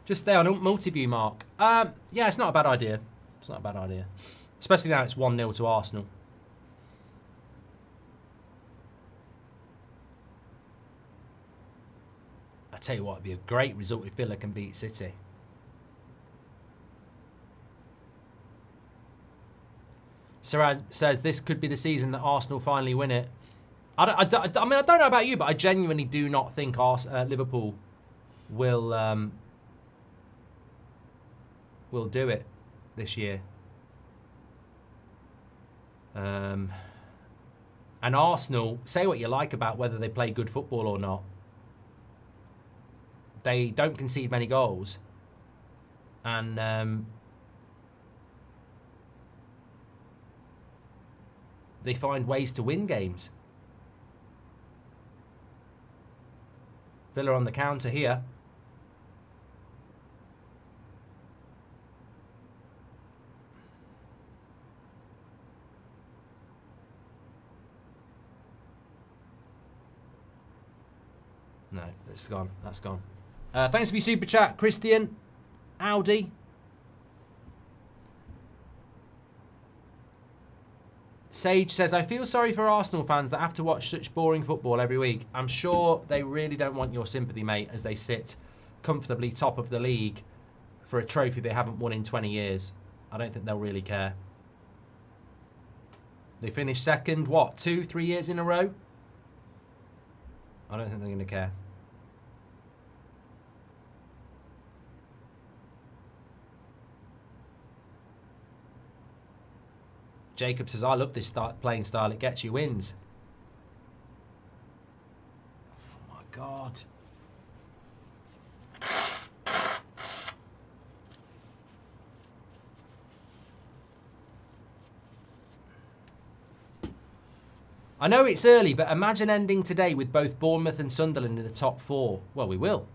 Speaker 1: Just stay on multi-view, Mark. Yeah, it's not a bad idea. It's not a bad idea. Especially now it's 1-0 to Arsenal. I tell you what, it'd be a great result if Villa can beat City. Sarad says this could be the season that Arsenal finally win it. I mean, I don't know about you, but I genuinely do not think Liverpool will do it this year. And Arsenal, say what you like about whether they play good football or not, they don't concede many goals. And they find ways to win games. Villa on the counter here. No, it's gone. That's gone. Thanks for your super chat, Christian. Audi. Sage says, I feel sorry for Arsenal fans that have to watch such boring football every week. I'm sure they really don't want your sympathy, mate, as they sit comfortably top of the league for a trophy they haven't won in 20 years. I don't think they'll really care. They finished second, what, 2-3 years in a row? I don't think they're going to care. Jacob says, I love this playing style. It gets you wins. Oh, my God. I know it's early, but imagine ending today with both Bournemouth and Sunderland in the top 4. Well, we will.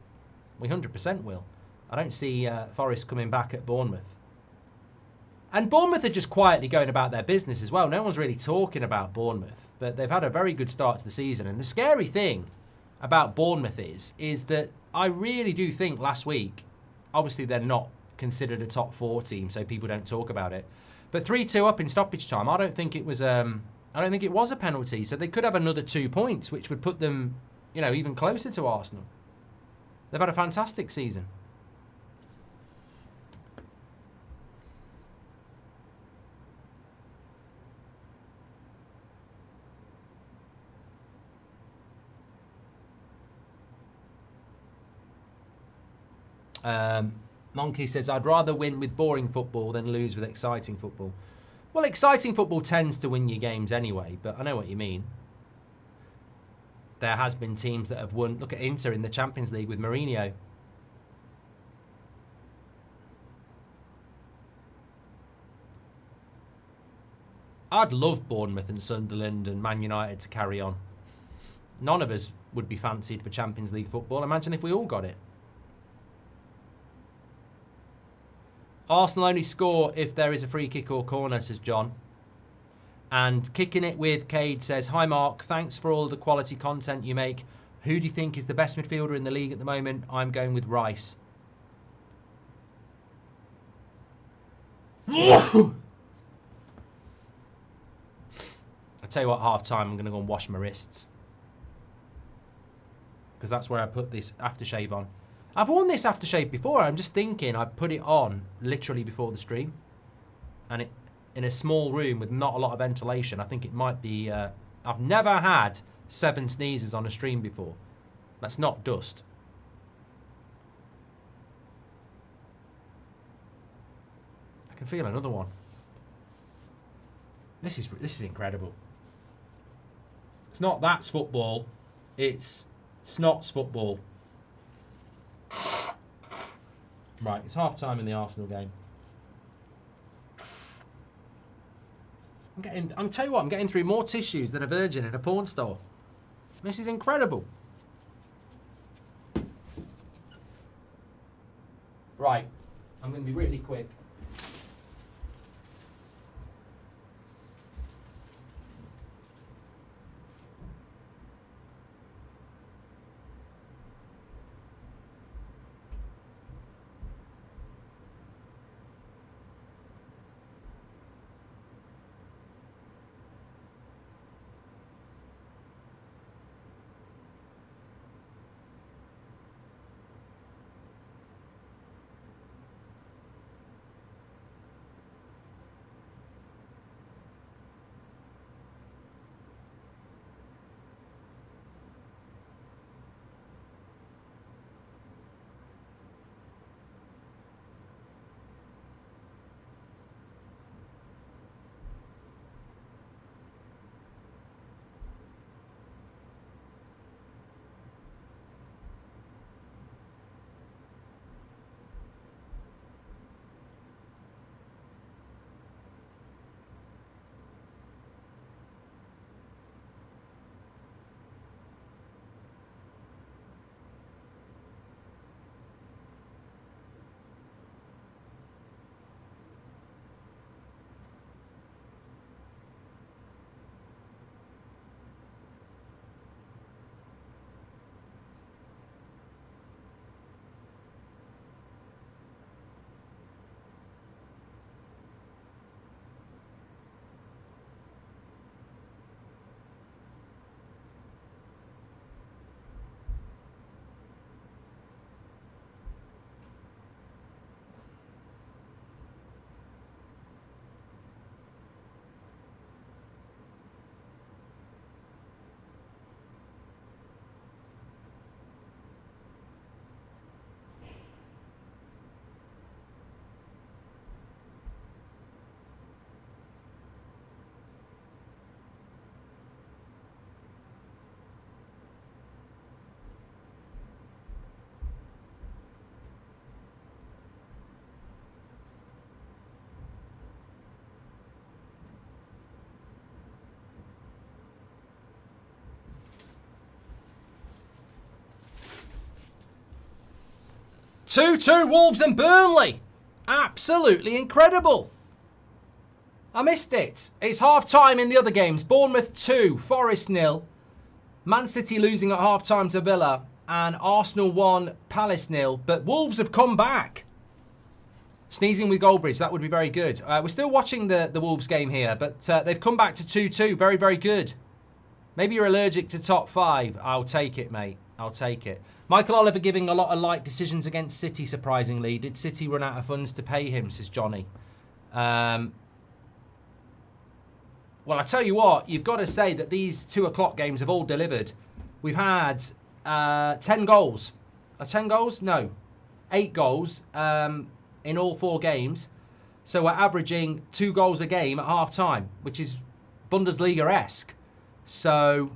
Speaker 1: We 100% will. I don't see Forest coming back at Bournemouth. And Bournemouth are just quietly going about their business as well. No one's really talking about Bournemouth, but they've had a very good start to the season. And the scary thing about Bournemouth is that I really do think last week, obviously they're not considered a top 4 team, so people don't talk about it. But 3-2 up in stoppage time, I don't think it was a penalty. So they could have another 2 points, which would put them, you know, even closer to Arsenal. They've had a fantastic season. Monkey says, I'd rather win with boring football than lose with exciting football. Well, exciting football tends to win your games anyway, but I know what you mean. There has been teams that have won. Look at Inter in the Champions League with Mourinho. I'd love Bournemouth and Sunderland and Man United to carry on. None of us would be fancied for Champions League football. Imagine if we all got it. Arsenal only score if there is a free kick or corner, says John. And Kicking It with Cade says, hi Mark, thanks for all the quality content you make. Who do you think is the best midfielder in the league at the moment? I'm going with Rice. I'll tell you what, half time I'm going to go and wash my wrists. Because that's where I put this aftershave on. I've worn this aftershave before. I'm just thinking I put it on literally before the stream. And it in a small room with not a lot of ventilation. I think it might be... I've never had 7 sneezes on a stream before. That's not dust. I can feel another one. This is incredible. It's not that's football. It's Snots football. Right, it's half time in the Arsenal game. I'm tell you what, I'm getting through more tissues than a virgin in a porn store. This is incredible. Right, I'm going to be really quick. 2-2 Wolves and Burnley. Absolutely incredible. I missed it. It's half-time in the other games. Bournemouth 2, Forest 0. Man City losing at half-time to Villa. And Arsenal 1, Palace 0. But Wolves have come back. Sneezing with Goldbridge, that would be very good. We're still watching the Wolves game here, but they've come back to 2-2. Very, very good. Maybe you're allergic to top 5. I'll take it, mate. I'll take it. Michael Oliver giving a lot of light decisions against City, surprisingly. Did City run out of funds to pay him, says Johnny. Well, I tell you what, you've got to say that these 2 o'clock games have all delivered. We've had 10 goals. 10 goals? No. 8 goals in all 4 games. So we're averaging 2 goals a game at half-time, which is Bundesliga-esque. So,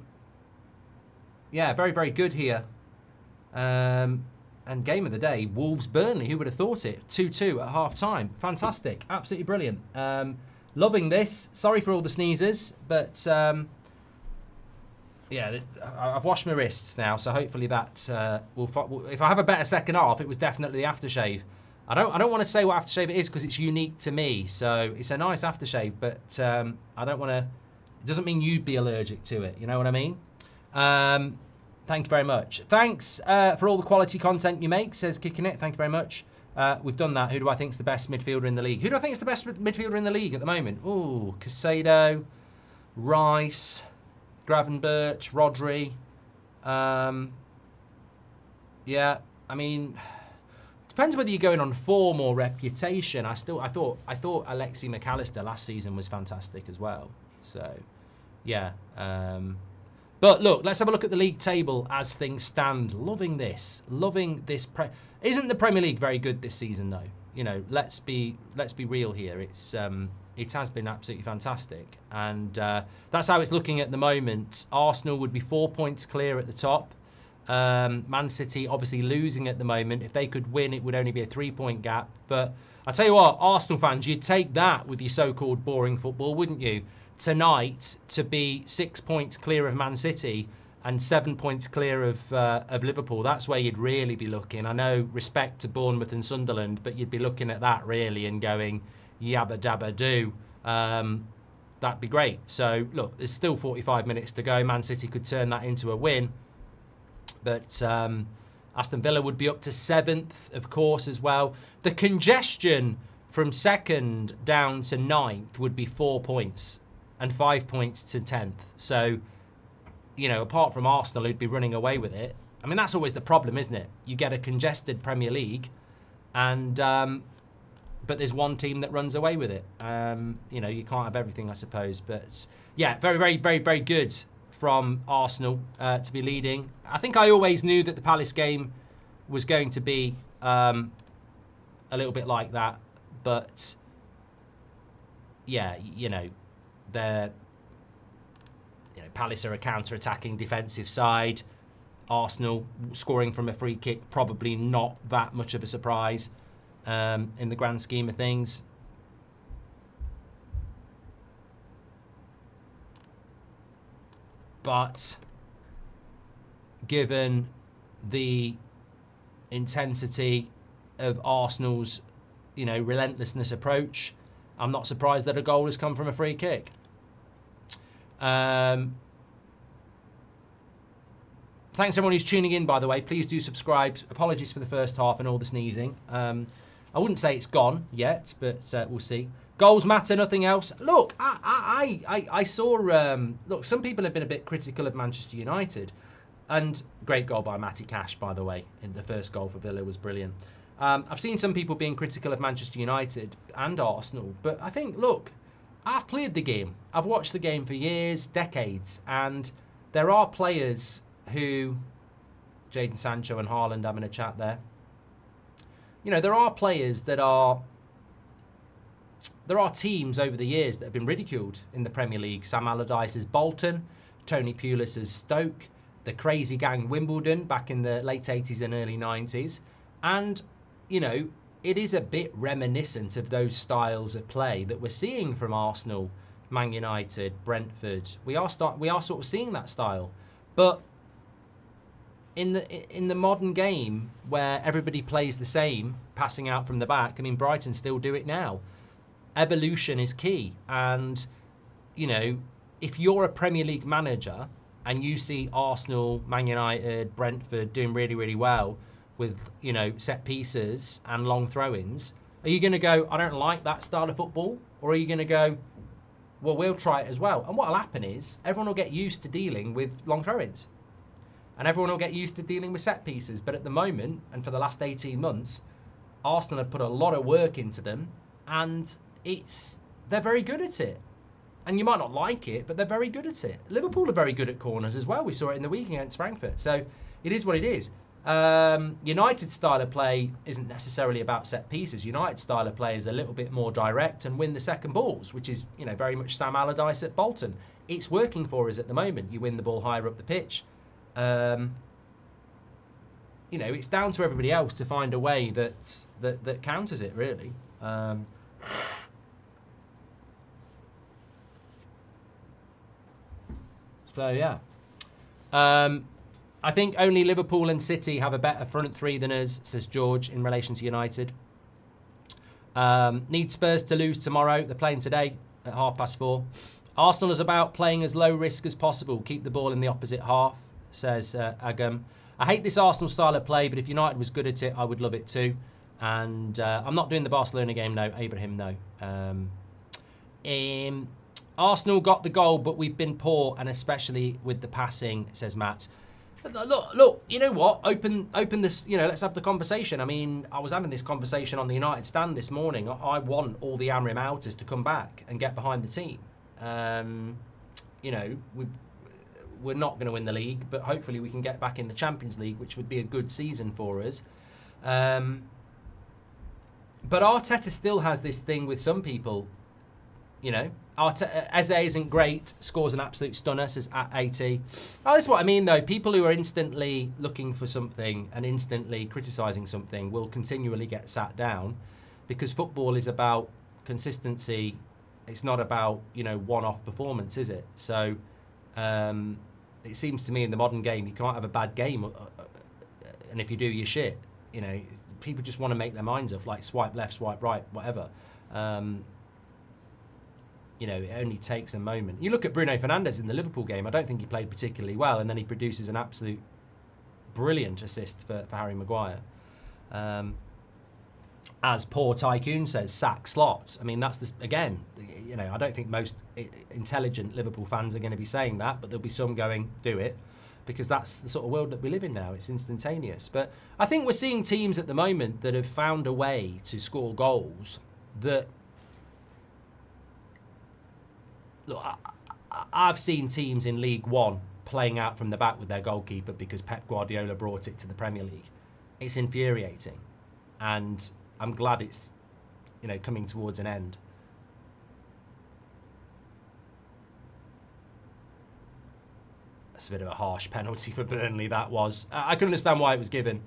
Speaker 1: yeah, very, very good here. And game of the day, Wolves-Burnley. Who would have thought it? 2-2 at half-time. Fantastic. Absolutely brilliant. Loving this. Sorry for all the sneezes, but yeah, I've washed my wrists now, so hopefully that will. If I have a better second half, it was definitely the aftershave. I don't want to say what aftershave it is because it's unique to me. So it's a nice aftershave, but I don't want to. It doesn't mean you'd be allergic to it. You know what I mean? Thank you very much. Thanks for all the quality content you make, says Kicking It. Thank you very much. We've done that. Who do I think is the best midfielder in the league? Who do I think is the best midfielder in the league at the moment? Ooh, Casado, Rice, Gravenberch, Rodri. Yeah, I mean, depends whether you're going on form or reputation. I thought Alexi McAllister last season was fantastic as well. So, yeah. But look, let's have a look at the league table as things stand. Loving this. Isn't the Premier League very good this season, though? You know, let's be real here. It has been absolutely fantastic, and that's how it's looking at the moment. Arsenal would be 4 points clear at the top. Man City obviously losing at the moment. If they could win, it would only be a 3-point gap. But I tell you what, Arsenal fans, you'd take that with your so-called boring football, wouldn't you? Tonight to be 6 points clear of Man City and 7 points clear of Liverpool. That's where you'd really be looking. I know respect to Bournemouth and Sunderland, but you'd be looking at that really and going, yabba dabba do. That'd be great. So look, there's still 45 minutes to go. Man City could turn that into a win. But Aston Villa would be up to 7th, of course, as well. The congestion from 2nd down to 9th would be 4 points and 5 points to 10th. So, you know, apart from Arsenal, who'd be running away with it. I mean, that's always the problem, isn't it? You get a congested Premier League, and but there's one team that runs away with it. You know, you can't have everything, I suppose. But yeah, very, very, very, very good from Arsenal to be leading. I think I always knew that the Palace game was going to be a little bit like that. But yeah, you know, Palace are a counter-attacking defensive side. Arsenal scoring from a free kick, probably not that much of a surprise in the grand scheme of things. But given the intensity of Arsenal's, you know, relentlessness approach, I'm not surprised that a goal has come from a free kick. Thanks everyone who's tuning in, by the way. Please do subscribe. Apologies for the first half and all the sneezing. I wouldn't say it's gone yet, but we'll see. Goals matter, nothing else. Look, I saw... look, some people have been a bit critical of Manchester United. And great goal by Matty Cash, by the way. In the first goal for Villa was brilliant. I've seen some people being critical of Manchester United and Arsenal. But I think, look, I've played the game. I've watched the game for years, decades. And there are players who... Jadon Sancho and Haaland having a chat there. You know, there are players that are... There are teams over the years that have been ridiculed in the Premier League. Sam Allardyce's Bolton, Tony Pulis's Stoke, the Crazy Gang Wimbledon back in the late 80s and early 90s. And, you know, it is a bit reminiscent of those styles of play that we're seeing from Arsenal, Man United, Brentford. We are sort of seeing that style. But in the modern game where everybody plays the same, passing out from the back, I mean, Brighton still do it now. Evolution is key. And, you know, if you're a Premier League manager and you see Arsenal, Man United, Brentford doing really, really well with, you know, set pieces and long throw-ins, are you going to go, I don't like that style of football? Or are you going to go, well, we'll try it as well? And what will happen is everyone will get used to dealing with long throw-ins. And everyone will get used to dealing with set pieces. But at the moment, and for the last 18 months, Arsenal have put a lot of work into them, and they're very good at it. And you might not like it, but they're very good at it. Liverpool are very good at corners as well. We saw it in the week against Frankfurt. So it is what it is. United's style of play isn't necessarily about set pieces. United's style of play is a little bit more direct and win the second balls, which is, you know, very much Sam Allardyce at Bolton. It's working for us at the moment. You win the ball higher up the pitch. You know, it's down to everybody else to find a way that counters it, really. So yeah. I think only Liverpool and City have a better front three than us, says George, in relation to United. Need Spurs to lose tomorrow. They're playing today at 4:30. Arsenal is about playing as low risk as possible. Keep the ball in the opposite half, says Agam. I hate this Arsenal style of play, but if United was good at it, I would love it too. And I'm not doing the Barcelona game, no. Abraham, no. Arsenal got the goal, but we've been poor, and especially with the passing, says Matt. Look, you know what? Open this, you know, let's have the conversation. I mean, I was having this conversation on the United stand this morning. I want all the Amrim outers to come back and get behind the team. You know, we're not going to win the league, but hopefully we can get back in the Champions League, which would be a good season for us. But Arteta still has this thing with some people, you know. Eze isn't great, scores an absolute stunner, says at 80. Oh, that's what I mean, though. People who are instantly looking for something and instantly criticising something will continually get sat down, because football is about consistency. It's not about, you know, one-off performance, is it? So it seems to me in the modern game, you can't have a bad game, and if you do, you're shit. You know, people just want to make their minds up, like swipe left, swipe right, whatever. You know, it only takes a moment. You look at Bruno Fernandes in the Liverpool game, I don't think he played particularly well, and then he produces an absolute brilliant assist for Harry Maguire. As poor Tycoon says, sack slot. I mean, that's this again, you know, I don't think most intelligent Liverpool fans are going to be saying that, but there'll be some going, do it, because that's the sort of world that we live in now. It's instantaneous. But I think we're seeing teams at the moment that have found a way to score goals that, look, I've seen teams in League One playing out from the back with their goalkeeper because Pep Guardiola brought it to the Premier League. It's infuriating, and I'm glad it's, you know, coming towards an end. That's a bit of a harsh penalty for Burnley, that was. I can understand why it was given.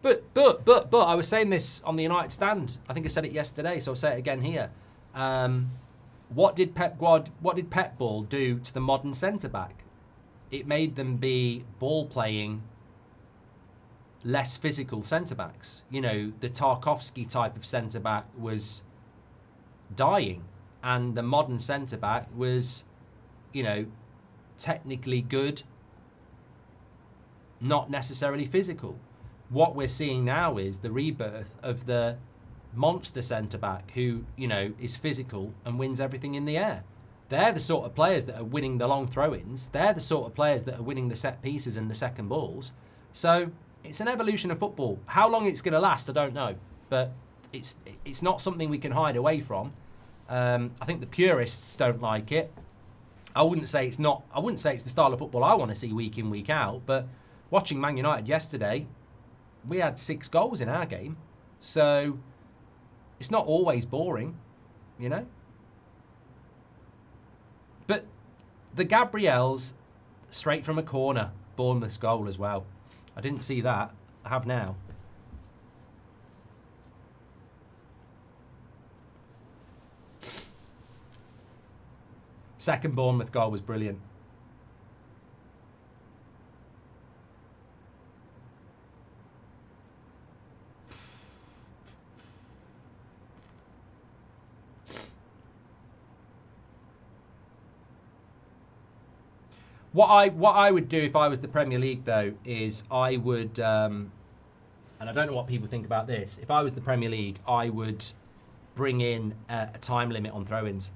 Speaker 1: But I was saying this on the United stand. I think I said it yesterday, so I'll say it again here. What did Pep Ball do to the modern centre-back? It made them be ball-playing, less physical centre-backs. You know, the Tarkowski type of centre-back was dying, and the modern centre-back was, you know, technically good, not necessarily physical. What we're seeing now is the rebirth of the monster centre-back who, you know, is physical and wins everything in the air. They're the sort of players that are winning the long throw-ins. They're the sort of players that are winning the set pieces and the second balls. So it's an evolution of football. How long it's going to last, I don't know. But it's not something we can hide away from. I think the purists don't like it. I wouldn't say it's the style of football I want to see week in, week out. But watching Man United yesterday, we had 6 goals in our game. So it's not always boring, you know. But the Gabriel's straight from a corner, Bournemouth's goal as well. I didn't see that. I have now. Second Bournemouth goal was brilliant. What I would do if I was the Premier League, though, is I would, and I don't know what people think about this, if I was the Premier League, I would bring in a time limit on throw-ins.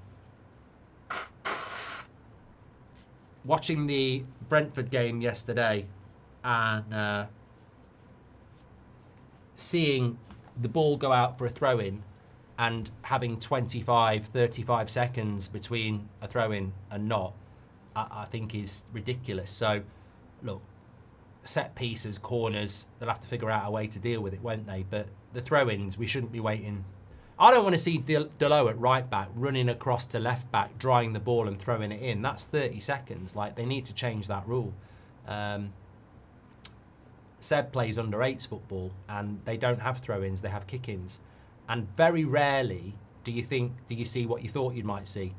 Speaker 1: Watching the Brentford game yesterday and seeing the ball go out for a throw-in and having 25, 35 seconds between a throw-in and not, I think is ridiculous. So, look, set pieces, corners, they'll have to figure out a way to deal with it, won't they? But the throw-ins, we shouldn't be waiting. I don't want to see Delo at right back running across to left back, drying the ball and throwing it in. That's 30 seconds. Like, they need to change that rule. Seb plays under 8s football and they don't have throw-ins, they have kick-ins. And very rarely do you see what you thought you might see.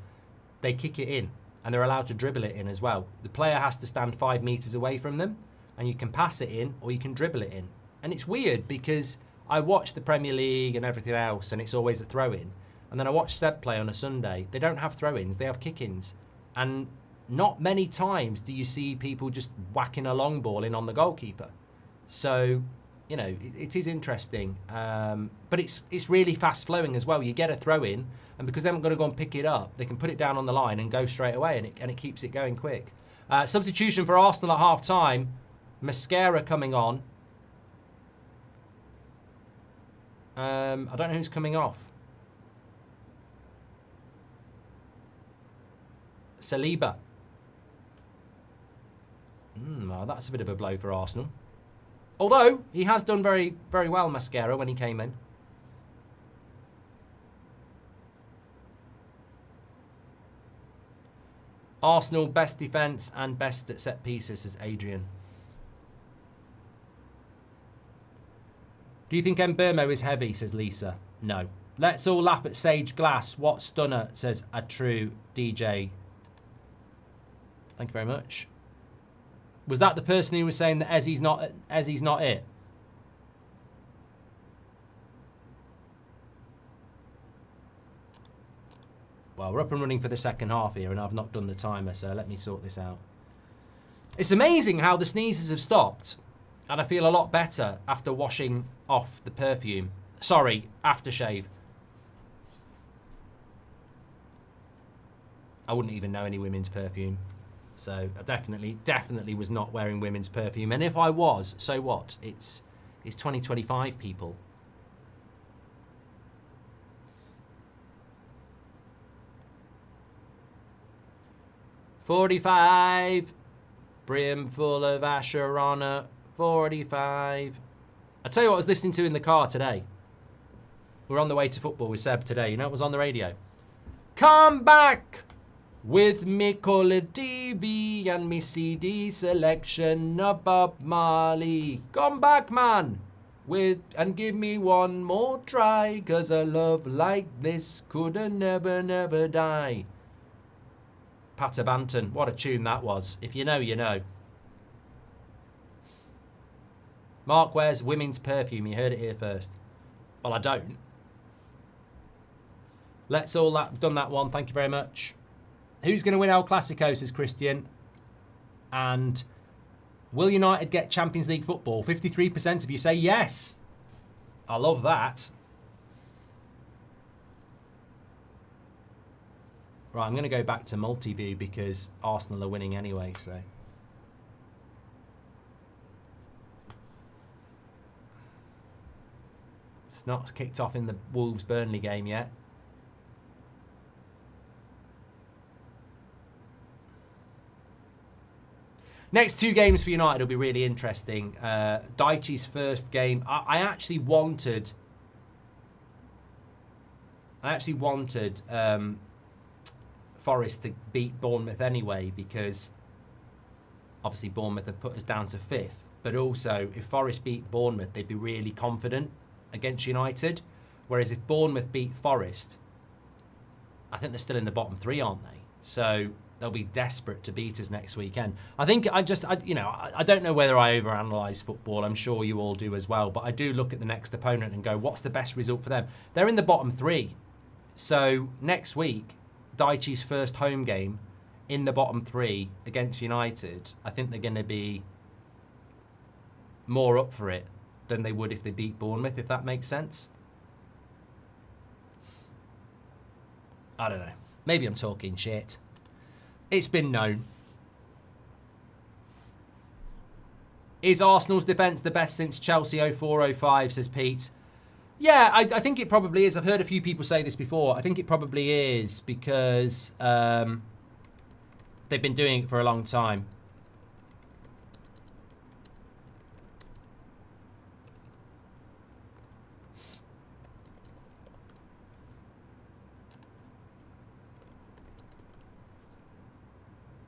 Speaker 1: They kick it in. And they're allowed to dribble it in as well. The player has to stand 5 metres away from them, and you can pass it in or you can dribble it in. And it's weird because I watch the Premier League and everything else, and it's always a throw-in. And then I watch Seb play on a Sunday. They don't have throw-ins, they have kick-ins. And not many times do you see people just whacking a long ball in on the goalkeeper. So, you know, it is interesting. But it's really fast-flowing as well. You get a throw-in, and because they haven't got to go and pick it up, they can put it down on the line and go straight away, and it keeps it going quick. Substitution for Arsenal at half-time. Mascara coming on. I don't know who's coming off. Saliba. Well, that's a bit of a blow for Arsenal. Although, he has done very, very well, Mascara, when he came in. Arsenal, best defence and best at set pieces, says Adrian. Do you think Mbeumo is heavy, says Lisa? No. Let's all laugh at Sage Glass. What stunner, says a true DJ. Thank you very much. Was that the person who was saying that Ezzy's not it? Well, we're up and running for the second half here, and I've not done the timer, so let me sort this out. It's amazing how the sneezes have stopped, and I feel a lot better after washing off the perfume. Sorry, aftershave. I wouldn't even know any women's perfume. So I definitely was not wearing women's perfume. And if I was, so what? It's 2025, people. $45. Brim full of Asherana. $45. I tell you what I was listening to in the car today. We're on the way to football with Seb today. You know what was on the radio? Come back with me Caller TV and me CD selection of Bob Marley. Come back, man, and give me one more try, 'cause a love like this coulda never die. Patter Banton, what a tune that was. If you know, you know. Mark wears women's perfume. You heard it here first. Well, I don't. Let's all done that one. Thank you very much. Who's going to win El Clasico, says Christian. And will United get Champions League football? 53% of you say yes. I love that. Right, I'm going to go back to multi-view because Arsenal are winning anyway, so. It's not kicked off in the Wolves-Burnley game yet. Next 2 games for United will be really interesting. Daichi's first game. I actually wanted Forest to beat Bournemouth anyway, because obviously Bournemouth have put us down to 5th. But also, if Forest beat Bournemouth, they'd be really confident against United. Whereas if Bournemouth beat Forest, I think they're still in the bottom 3, aren't they? So they'll be desperate to beat us next weekend. I think I don't know whether I overanalyze football. I'm sure you all do as well. But I do look at the next opponent and go, what's the best result for them? They're in the bottom 3. So next week, Daichi's first home game in the bottom 3 against United, I think they're going to be more up for it than they would if they beat Bournemouth, if that makes sense. I don't know. Maybe I'm talking shit. It's been known. Is Arsenal's defence the best since Chelsea 04-05, says Pete. Yeah, I think it probably is. I've heard a few people say this before. I think it probably is because they've been doing it for a long time.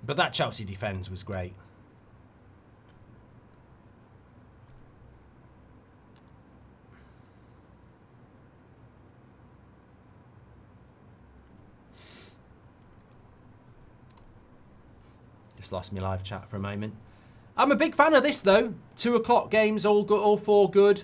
Speaker 1: But that Chelsea defence was great. Just lost my live chat for a moment. I'm a big fan of this though. 2 o'clock games, all good, all 4 good.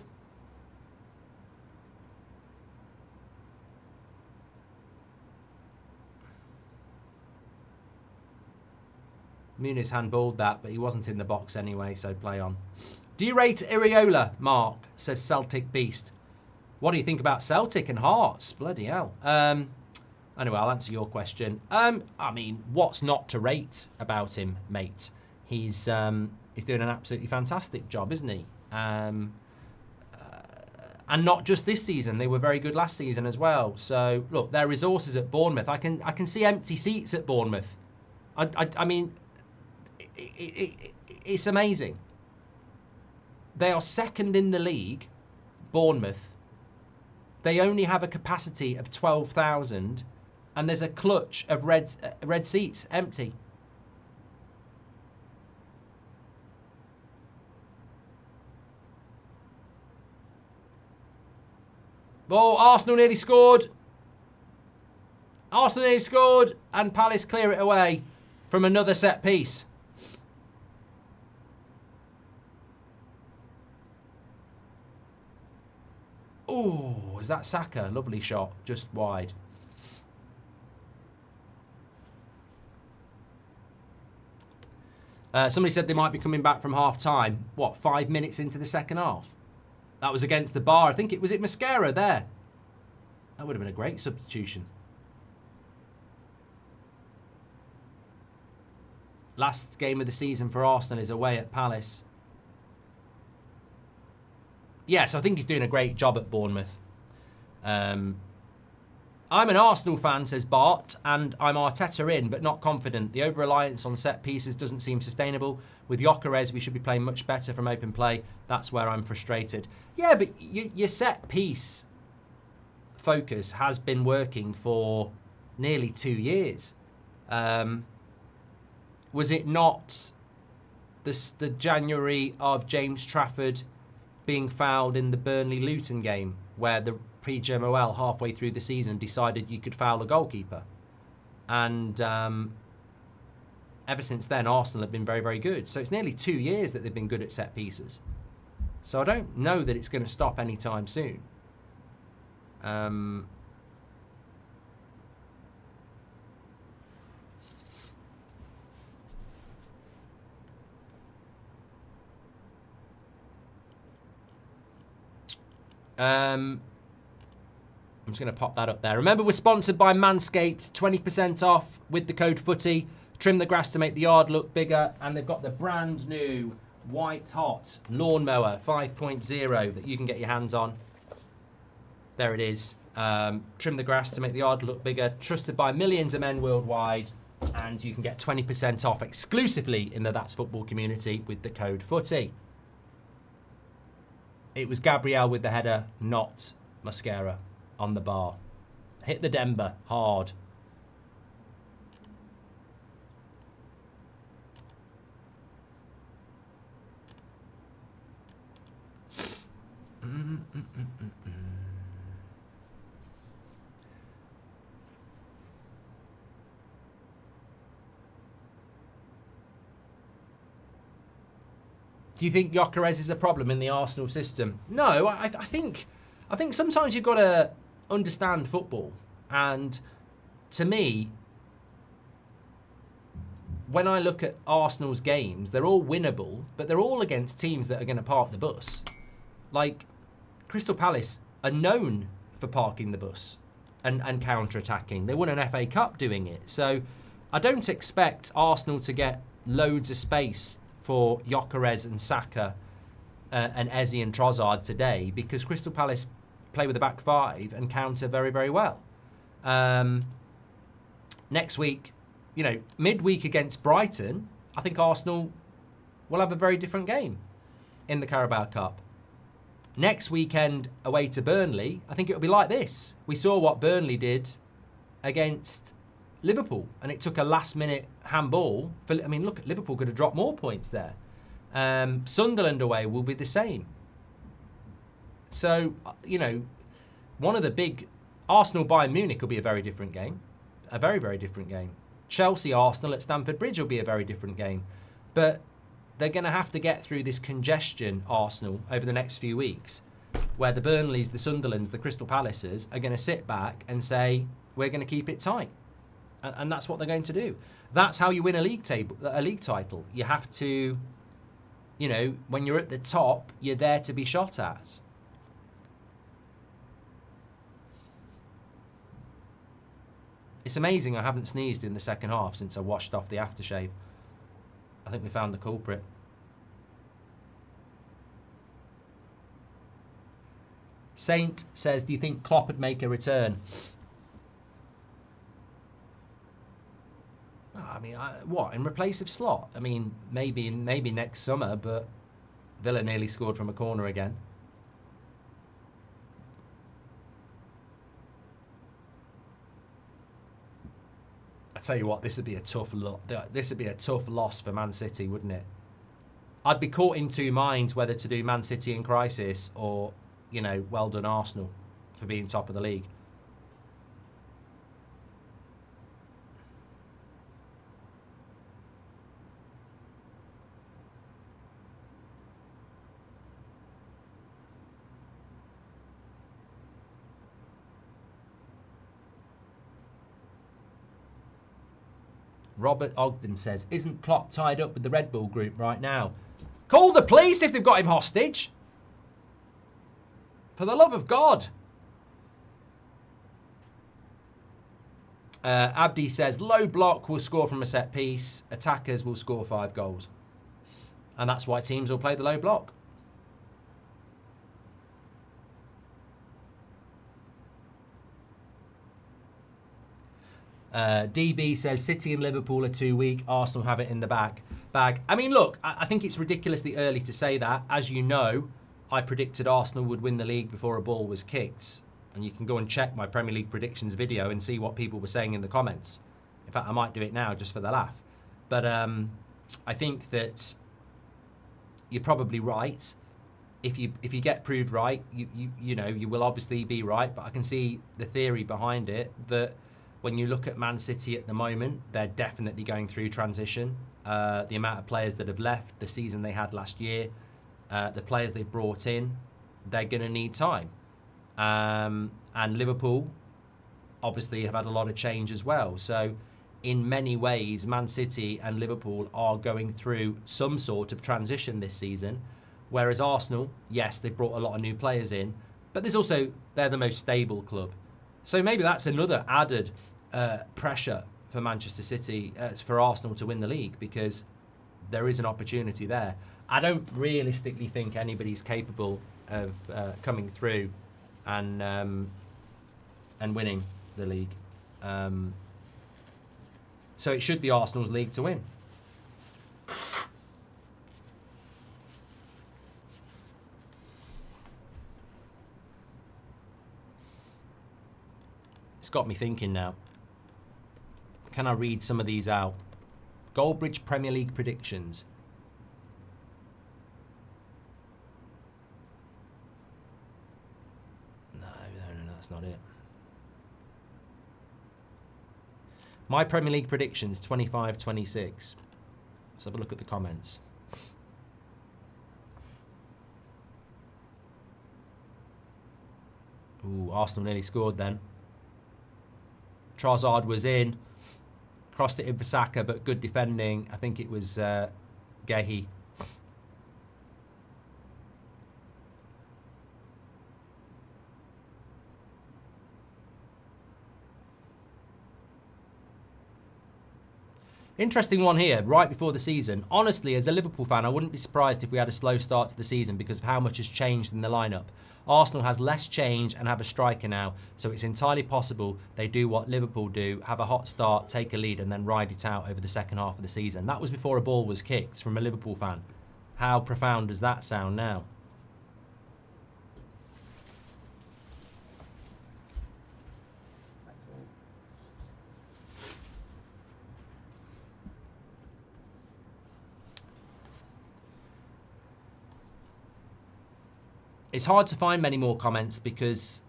Speaker 1: Muniz handballed that, but he wasn't in the box anyway, so play on. Do you rate Iriola, Mark? Says Celtic Beast. What do you think about Celtic and Hearts? Bloody hell. Anyway, I'll answer your question. I mean, what's not to rate about him, mate? He's doing an absolutely fantastic job, isn't he? And not just this season. They were very good last season as well. So, look, their resources at Bournemouth. I can see empty seats at Bournemouth. I mean, it's amazing. They are second in the league, Bournemouth. They only have a capacity of 12,000, and there's a clutch of red seats empty. Oh, Arsenal nearly scored. Arsenal nearly scored, and Palace clear it away from another set piece. Oh, is that Saka? Lovely shot, just wide. Somebody said they might be coming back from half-time. What, 5 minutes into the second half? That was against the bar. I think it was Mascara there. That would have been a great substitution. Last game of the season for Arsenal is away at Palace. Yes, I think he's doing a great job at Bournemouth. I'm an Arsenal fan, says Bart, and I'm Arteta in, but not confident. The over-reliance on set pieces doesn't seem sustainable. With Gyökeres, we should be playing much better from open play. That's where I'm frustrated. Yeah, but your set piece focus has been working for nearly 2 years. Was it not the January of James Trafford being fouled in the Burnley-Luton game, where the pre-Jemoel halfway through the season decided you could foul a goalkeeper? And ever since then, Arsenal have been very, very good. So it's nearly 2 years that they've been good at set pieces. So I don't know that it's going to stop anytime soon. I'm just going to pop that up there. Remember, we're sponsored by Manscaped. 20% off with the code FOOTY. Trim the grass to make the yard look bigger. And they've got the brand new White Hot Lawnmower 5.0 that you can get your hands on. There it is. Trim the grass to make the yard look bigger. Trusted by millions of men worldwide. And you can get 20% off exclusively in the That's Football community with the code FOOTY. It was Gabriel with the header, not Mascara on the bar. Hit the Denver hard. Do you think Gyökeres is a problem in the Arsenal system? No, I think sometimes you've got to understand football. And to me, when I look at Arsenal's games, they're all winnable, but they're all against teams that are going to park the bus. Like, Crystal Palace are known for parking the bus and counter-attacking. They won an FA Cup doing it. So I don't expect Arsenal to get loads of space for Gyökeres and Saka and Eze and Trossard today, because Crystal Palace play with a back five and counter very, very well. Next week, you know, midweek against Brighton, I think Arsenal will have a very different game in the Carabao Cup. Next weekend away to Burnley, I think it'll be like this. We saw what Burnley did against Liverpool, and it took a last-minute handball. I mean, look, Liverpool could have dropped more points there. Sunderland away will be the same. So, you know, one of the big... Arsenal-Bayern Munich will be a very different game. A very, very different game. Chelsea-Arsenal at Stamford Bridge will be a very different game. But they're going to have to get through this congestion, Arsenal, over the next few weeks, where the Burnleys, the Sunderlands, the Crystal Palaces are going to sit back and say, we're going to keep it tight. And that's what they're going to do. That's how you win a league title. You have to, you know, when you're at the top, you're there to be shot at. It's amazing I haven't sneezed in the second half since I washed off the aftershave. I think we found the culprit. Saint says, do you think Klopp would make a return? I mean, what, in replace of Slot? I mean, maybe next summer, but Villa nearly scored from a corner again. I tell you what, this would be a tough loss for Man City, wouldn't it? I'd be caught in two minds whether to do Man City in crisis or, you know, well done Arsenal for being top of the league. Robert Ogden says, isn't Klopp tied up with the Red Bull group right now? Call the police if they've got him hostage. For the love of God. Abdi says, low block will score from a set piece. Attackers will score 5 goals. And that's why teams will play the low block. DB says City and Liverpool are too weak. Arsenal have it in the bag. I mean, look, I think it's ridiculously early to say that. As you know, I predicted Arsenal would win the league before a ball was kicked. And you can go and check my Premier League predictions video and see what people were saying in the comments. In fact, I might do it now just for the laugh. But I think that you're probably right. If you get proved right, you know, you will obviously be right. But I can see the theory behind it that when you look at Man City at the moment, they're definitely going through transition. The amount of players that have left, the season they had last year, the players they've brought in, they're going to need time. And Liverpool obviously have had a lot of change as well. So in many ways, Man City and Liverpool are going through some sort of transition this season. Whereas Arsenal, yes, they've brought a lot of new players in, but there's also, they're the most stable club. So maybe that's another added pressure for Manchester City, for Arsenal to win the league, because there is an opportunity there. I don't realistically think anybody's capable of coming through and winning the league. So it should be Arsenal's league to win. It's got me thinking now. Can I read some of these out? Goldbridge Premier League predictions. No, that's not it. My Premier League predictions, 25-26. Let's have a look at the comments. Ooh, Arsenal nearly scored then. Trossard was in. Crossed it in for Saka, but good defending. I think it was Gehi. Interesting one here, right before the season. Honestly, as a Liverpool fan, I wouldn't be surprised if we had a slow start to the season because of how much has changed in the lineup. Arsenal has less change and have a striker now, so it's entirely possible they do what Liverpool do, have a hot start, take a lead, and then ride it out over the second half of the season. That was before a ball was kicked from a Liverpool fan. How profound does that sound now? It's hard to find many more comments because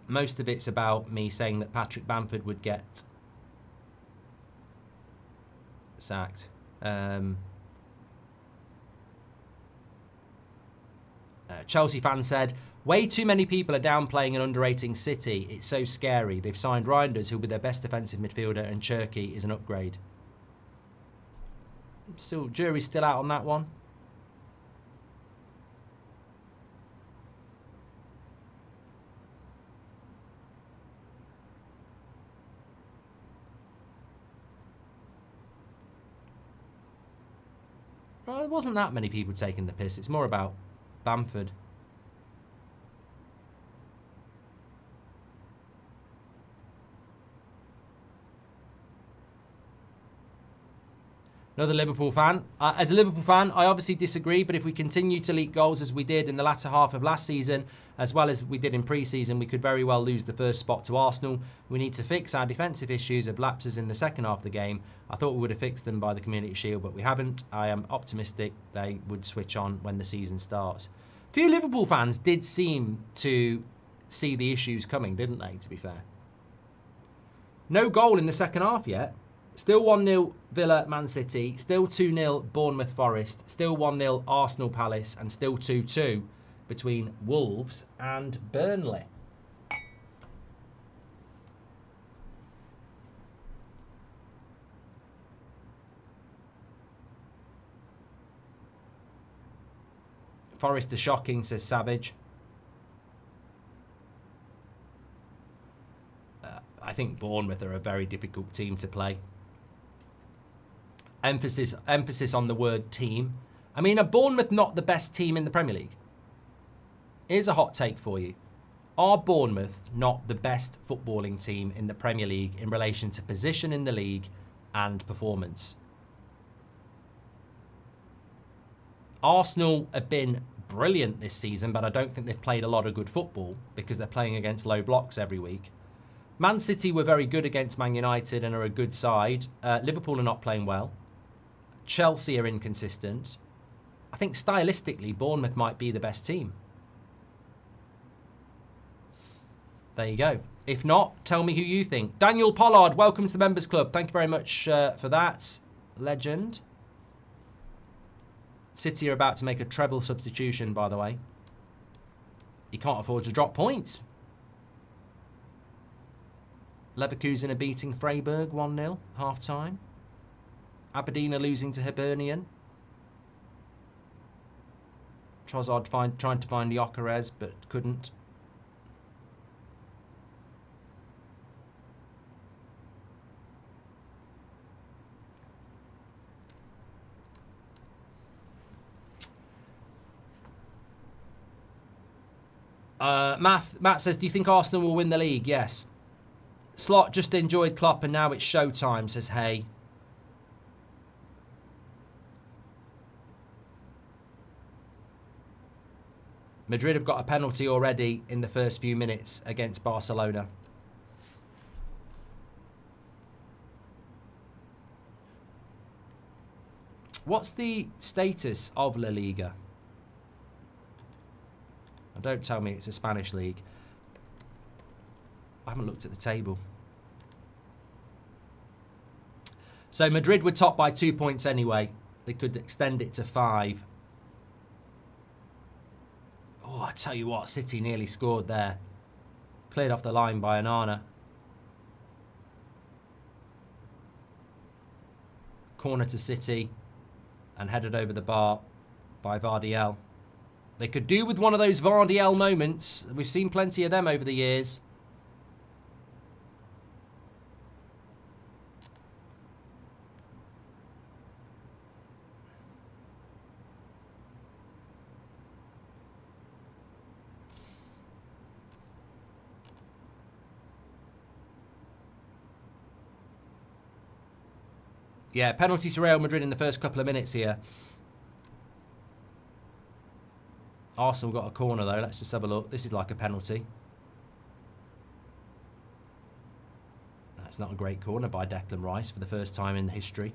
Speaker 1: most of it's about me saying that Patrick Bamford would get sacked. Chelsea fan said, way too many people are downplaying and underrating City. It's so scary. They've signed Reinders, who'll be their best defensive midfielder, and Cherky is an upgrade. Still, jury's still out on that one. Well, there wasn't that many people taking the piss. It's more about Bamford. Another Liverpool fan. As a Liverpool fan, I obviously disagree, but if we continue to leak goals as we did in the latter half of last season, as well as we did in pre-season, we could very well lose the first spot to Arsenal. We need to fix our defensive issues of lapses in the second half of the game. I thought we would have fixed them by the Community Shield, but we haven't. I am optimistic they would switch on when the season starts. A few Liverpool fans did seem to see the issues coming, didn't they, to be fair? No goal in the second half yet. Still 1-0 Villa Man City, still 2-0 Bournemouth Forest, still 1-0 Arsenal Palace, and still 2-2 between Wolves and Burnley. Forest are shocking, says Savage. I think Bournemouth are a very difficult team to play. Emphasis on the word team. I mean, are Bournemouth not the best team in the Premier League? Here's a hot take for you. Are Bournemouth not the best footballing team in the Premier League in relation to position in the league and performance? Arsenal have been brilliant this season, but I don't think they've played a lot of good football because they're playing against low blocks every week. Man City were very good against Man United and are a good side. Liverpool are not playing well. Chelsea are inconsistent. I think stylistically, Bournemouth might be the best team. There you go. If not, tell me who you think. Daniel Pollard, welcome to the Members Club. Thank you very much for that. Legend. City are about to make a treble substitution, by the way. He can't afford to drop points. Leverkusen are beating Freiburg 1-0, half-time. Aberdeen are losing to Hibernian. Trossard trying to find Gyökeres, but couldn't. Matt says, do you think Arsenal will win the league? Yes. Slot just enjoyed Klopp and now it's showtime, says Hay. Madrid have got a penalty already in the first few minutes against Barcelona. What's the status of La Liga? Oh, don't tell me it's a Spanish league. I haven't looked at the table. So Madrid were top by 2 points anyway. They could extend it to 5. Oh, I tell you what, City nearly scored there. Cleared off the line by Onana. Corner to City and headed over the bar by Vardiel. They could do with one of those Vardiel moments. We've seen plenty of them over the years. Yeah, penalty to Real Madrid in the first couple of minutes here. Arsenal got a corner though. Let's just have a look. This is like a penalty. That's not a great corner by Declan Rice for the first time in history.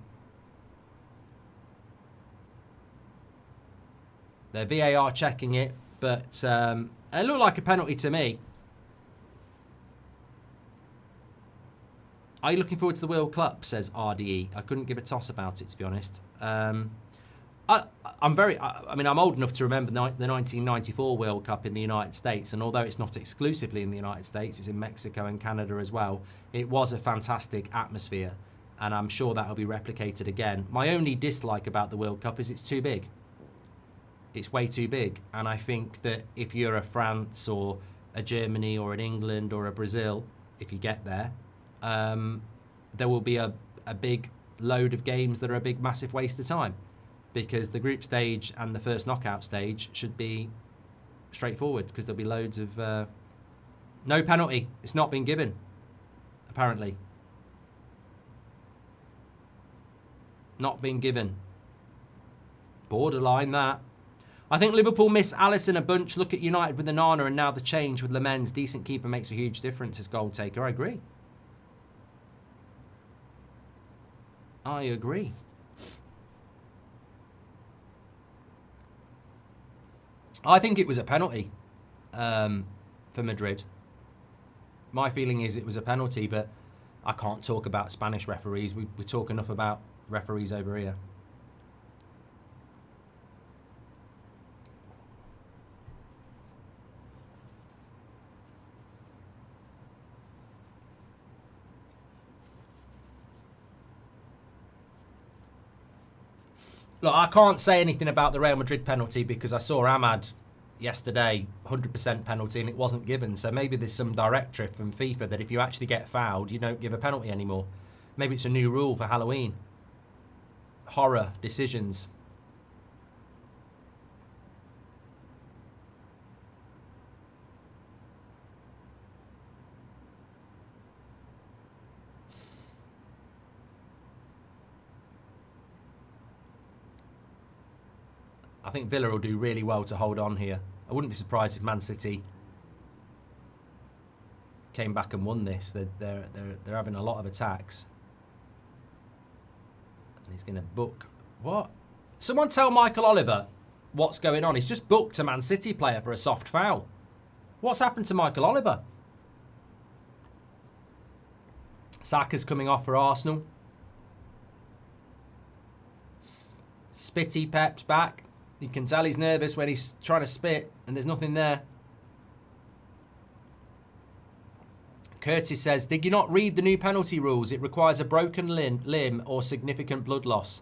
Speaker 1: They're VAR checking it, but it looked like a penalty to me. Are you looking forward to the World Cup, says RDE. I couldn't give a toss about it, to be honest. I'm old enough to remember the 1994 World Cup in the United States, and although it's not exclusively in the United States, it's in Mexico and Canada as well, it was a fantastic atmosphere, and I'm sure that'll be replicated again. My only dislike about the World Cup is it's too big. It's way too big, and I think that if you're a France or a Germany or an England or a Brazil, if you get there, there will be a big load of games that are a big, massive waste of time, because the group stage and the first knockout stage should be straightforward, because there'll be loads of... no penalty. It's not been given, apparently. Not been given. Borderline, that. I think Liverpool miss Alisson a bunch. Look at United with Onana and now the change with Lemens. Decent keeper makes a huge difference as goal taker. I agree. I agree. I think it was a penalty for Madrid. My feeling is it was a penalty, but I can't talk about Spanish referees. We talk enough about referees over here. Look, I can't say anything about the Real Madrid penalty because I saw Ahmad yesterday, 100% penalty, and it wasn't given. So maybe there's some directive from FIFA that if you actually get fouled, you don't give a penalty anymore. Maybe it's a new rule for Halloween. Horror decisions. I think Villa will do really well to hold on here. I wouldn't be surprised if Man City came back and won this. They're having a lot of attacks. And he's going to book... What? Someone tell Michael Oliver what's going on. He's just booked a Man City player for a soft foul. What's happened to Michael Oliver? Saka's coming off for Arsenal. Spitty Pep's back. You can tell he's nervous when he's trying to spit and there's nothing there. Curtis says, did you not read the new penalty rules? It requires a broken limb or significant blood loss.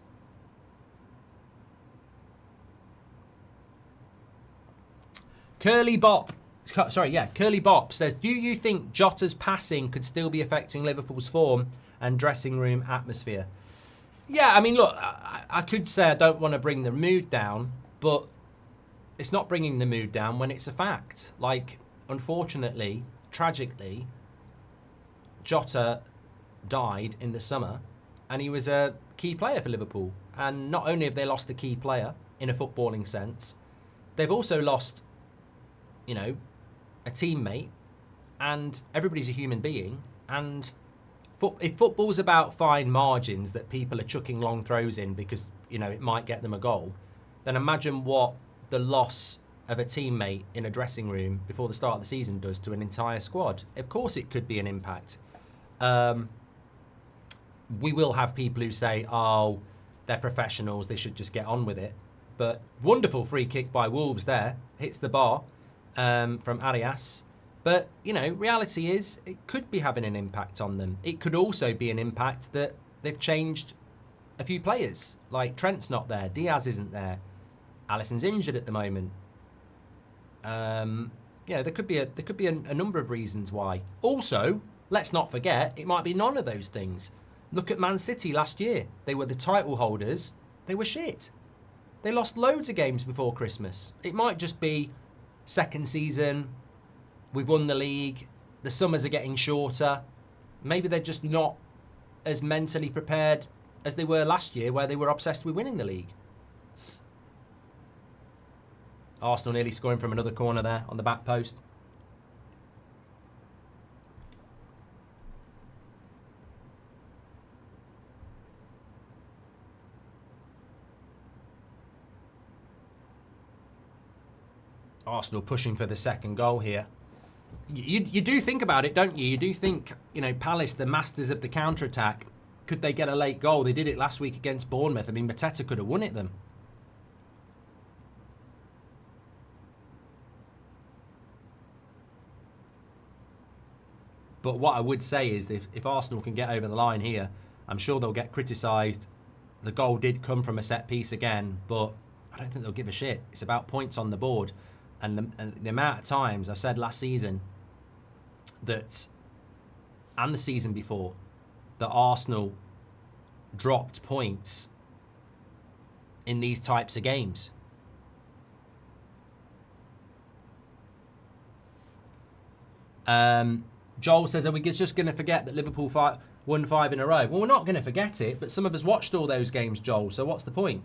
Speaker 1: Curly Bop says, do you think Jota's passing could still be affecting Liverpool's form and dressing room atmosphere? Yeah, I mean, look, I could say I don't want to bring the mood down, but it's not bringing the mood down when it's a fact. Like, unfortunately, tragically, Jota died in the summer, and he was a key player for Liverpool. And not only have they lost a key player in a footballing sense, they've also lost, you know, a teammate, and everybody's a human being. And if football's about fine margins that people are chucking long throws in because, you know, it might get them a goal, then imagine what the loss of a teammate in a dressing room before the start of the season does to an entire squad. Of course it could be an impact. We will have people who say, oh, they're professionals, they should just get on with it. But wonderful free kick by Wolves there. Hits the bar from Arias. But, you know, reality is it could be having an impact on them. It could also be an impact that they've changed a few players. Like Trent's not there, Diaz isn't there, Alisson's injured at the moment. Yeah, there could be a number of reasons why. Also, let's not forget, it might be none of those things. Look at Man City last year. They were the title holders. They were shit. They lost loads of games before Christmas. It might just be second season. We've won the league. The summers are getting shorter. Maybe they're just not as mentally prepared as they were last year, where they were obsessed with winning the league. Arsenal nearly scoring from another corner there on the back post. Arsenal pushing for the second goal here. You do think about it, don't you? You do think, you know, Palace, the masters of the counter-attack, could they get a late goal? They did it last week against Bournemouth. I mean, Mateta could have won it them. But what I would say is if Arsenal can get over the line here, I'm sure they'll get criticised. The goal did come from a set piece again, but I don't think they'll give a shit. It's about points on the board. And the amount of times I've said last season that, and the season before, that Arsenal dropped points in these types of games. Joel says, are we just going to forget that Liverpool won 5 in a row? Well, we're not going to forget it, but some of us watched all those games, Joel, so what's the point?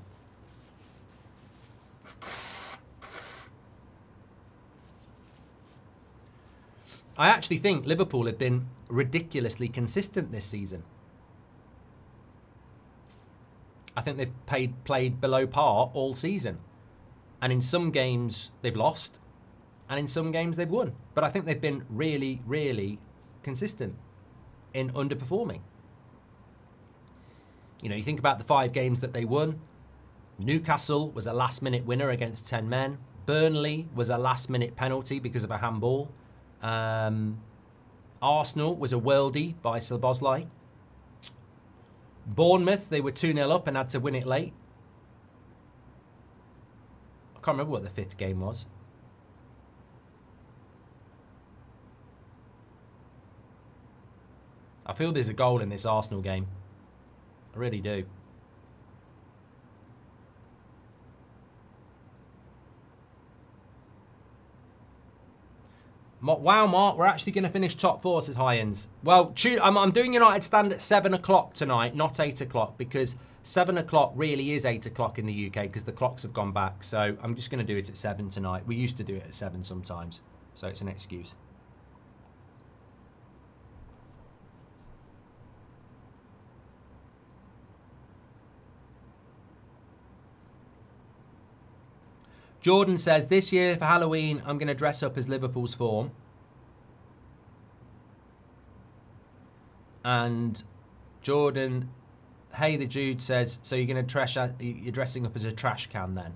Speaker 1: I actually think Liverpool have been ridiculously consistent this season. I think they've played below par all season. And in some games they've lost, and in some games they've won. But I think they've been really, really consistent in underperforming. You know, you think about the 5 games that they won. Newcastle was a last-minute winner against 10 men. Burnley was a last-minute penalty because of a handball. Arsenal was a worldie by Szoboszlai. Bournemouth, they were 2-0 up and had to win it late. I can't remember what the 5th game was. I feel there's a goal in this Arsenal game. I really do. Wow, Mark, we're actually going to finish top 4, says Hyans. Well, I'm doing United Stand at 7 o'clock tonight, not 8 o'clock, because 7 o'clock really is 8 o'clock in the UK because the clocks have gone back. So I'm just going to do it at 7 tonight. We used to do it at 7 sometimes, so it's an excuse. Jordan says, this year for Halloween, I'm going to dress up as Liverpool's form. And Jordan, hey, the Jude says, so you're going to you're dressing up as a trash can then?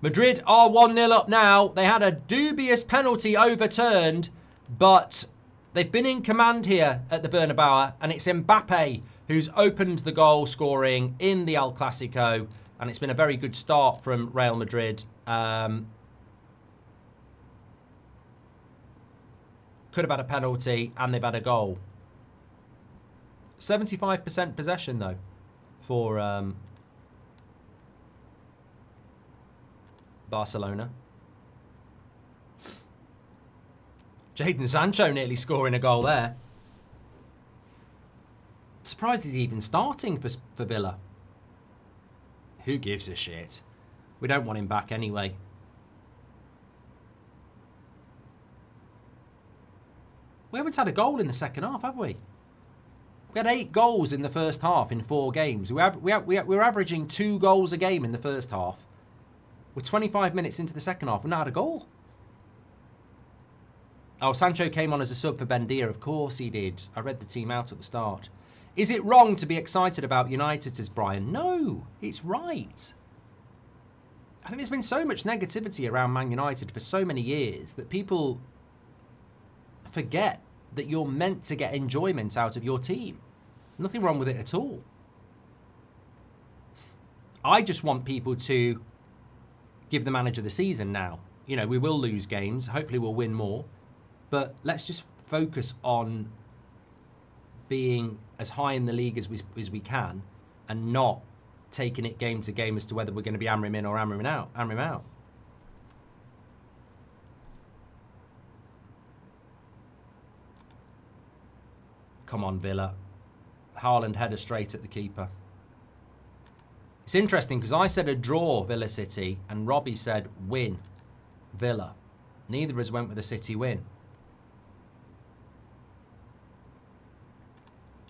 Speaker 1: Madrid are 1-0 up now. They had a dubious penalty overturned, but they've been in command here at the Bernabeu, and it's Mbappe who's opened the goal scoring in the El Clasico, and it's been a very good start from Real Madrid. Could have had a penalty, and they've had a goal. 75% possession, though, for Barcelona. Jadon Sancho nearly scoring a goal there. Surprised he's even starting for Villa. Who gives a shit? We don't want him back anyway. We haven't had a goal in the second half, have we? We had 8 goals in the first half in 4 games. We're averaging 2 goals a game in the first half. We're 25 minutes into the second half. We've not had a goal. Oh, Sancho came on as a sub for Bendia. Of course he did. I read the team out at the start. Is it wrong to be excited about United, says Brian? No, it's right. I think there's been so much negativity around Man United for so many years that people forget that you're meant to get enjoyment out of your team. Nothing wrong with it at all. I just want people to give the manager the season now. You know, we will lose games. Hopefully we'll win more. But let's just focus on being as high in the league as we can and not taking it game to game as to whether we're going to be hammer him in or hammer him out. Come on, Villa. Haaland header straight at the keeper. It's interesting because I said a draw, Villa City, and Robbie said win, Villa. Neither of us went with a City win.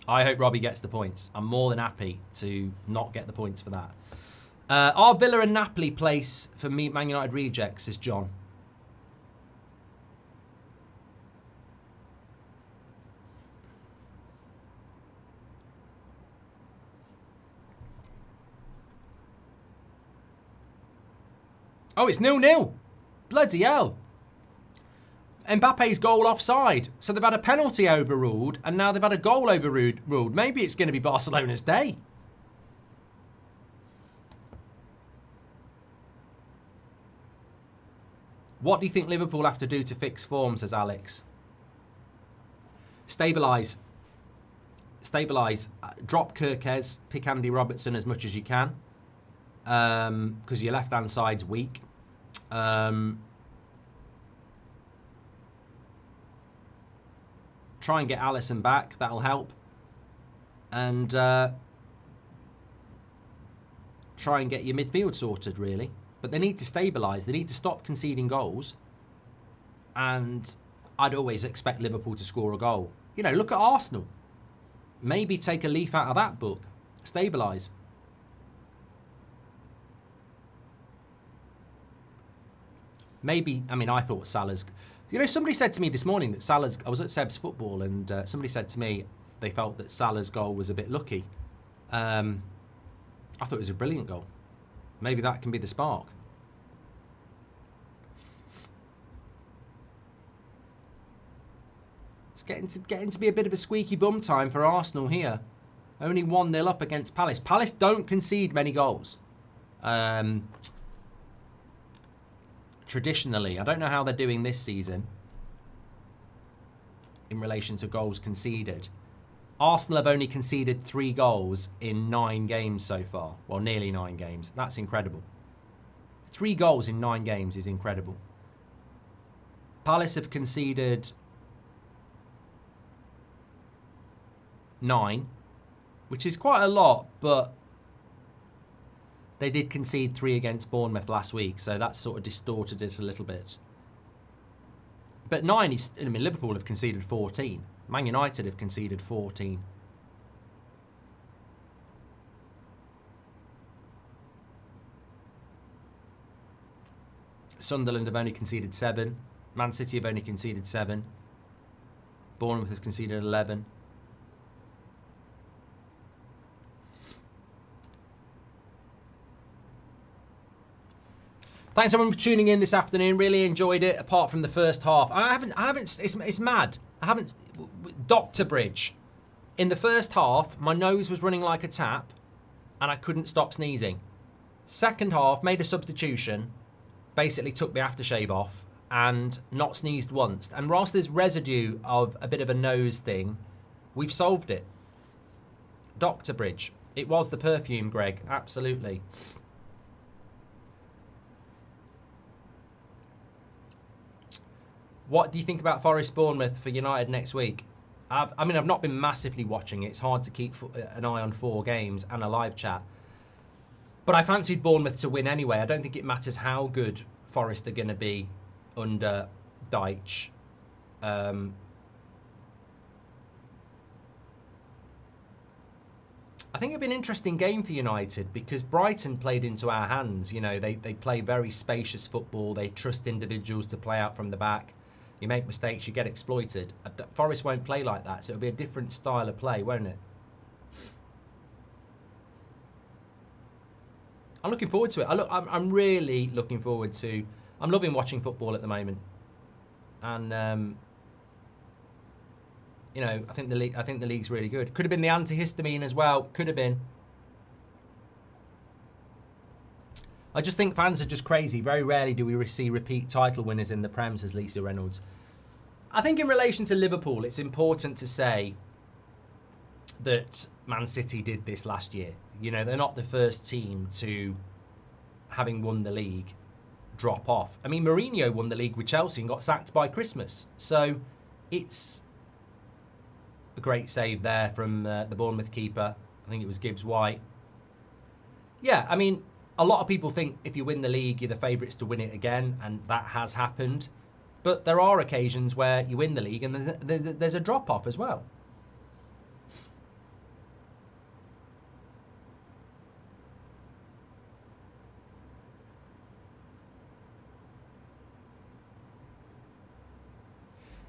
Speaker 1: I hope Robbie gets the points. I'm more than happy to not get the points for that. Are Villa and Napoli place for Man United rejects, says John. Oh, it's 0-0. Bloody hell. Mbappe's goal offside. So they've had a penalty overruled, and now they've had a goal overruled. Maybe it's going to be Barcelona's day. What do you think Liverpool have to do to fix form, says Alex? Stabilise. Stabilise. Drop Kirkez. Pick Andy Robertson as much as you can. Because your left-hand side's weak. Try and get Alisson back. That'll help. And try and get your midfield sorted, really. But they need to stabilise. They need to stop conceding goals. And I'd always expect Liverpool to score a goal. You know, look at Arsenal. Maybe take a leaf out of that book. Stabilise. Maybe, I mean, I thought Salah's... You know, somebody said to me this morning that Salah's... I was at Seb's Football and somebody said to me they felt that Salah's goal was a bit lucky. I thought it was a brilliant goal. Maybe that can be the spark. It's getting to be a bit of a squeaky bum time for Arsenal here. Only 1-0 up against Palace. Palace don't concede many goals. Traditionally, I don't know how they're doing this season in relation to goals conceded. Arsenal have only conceded 3 goals in 9 games so far. Well, nearly 9 games. That's incredible. 3 goals in 9 games is incredible. Palace have conceded 9, which is quite a lot, but they did concede 3 against Bournemouth last week, so that sort of distorted it a little bit. But 9 is... I mean, Liverpool have conceded 14. Man United have conceded 14. Sunderland have only conceded 7. Man City have only conceded 7. Bournemouth have conceded 11. Thanks everyone for tuning in this afternoon. Really enjoyed it. Apart from the first half, I haven't. It's mad. I haven't. Dr. Bridge. In the first half, my nose was running like a tap, and I couldn't stop sneezing. Second half, made a substitution, basically took the aftershave off, and not sneezed once. And whilst there's residue of a bit of a nose thing, we've solved it. Dr. Bridge. It was the perfume, Greg. Absolutely. What do you think about Forest Bournemouth for United next week? I've not been massively watching it. It's hard to keep an eye on 4 games and a live chat. But I fancied Bournemouth to win anyway. I don't think it matters how good Forest are going to be under Deitch. I think it'd be an interesting game for United because Brighton played into our hands. You know, they play very spacious football. They trust individuals to play out from the back. You make mistakes, you get exploited. Forest won't play like that, so it'll be a different style of play, won't it? I'm looking forward to it. I'm really looking forward to... I'm loving watching football at the moment. And You know, I think the league's really good. Could have been the antihistamine as well. Could have been. I just think fans are just crazy. Very rarely do we see repeat title winners in the Prem, says Lisa Reynolds. I think in relation to Liverpool, it's important to say that Man City did this last year. You know, they're not the first team to, having won the league, drop off. I mean, Mourinho won the league with Chelsea and got sacked by Christmas. So it's a great save there from the Bournemouth keeper. I think it was Gibbs White. Yeah, I mean, a lot of people think if you win the league, you're the favourites to win it again, and that has happened. But there are occasions where you win the league and there's a drop-off as well.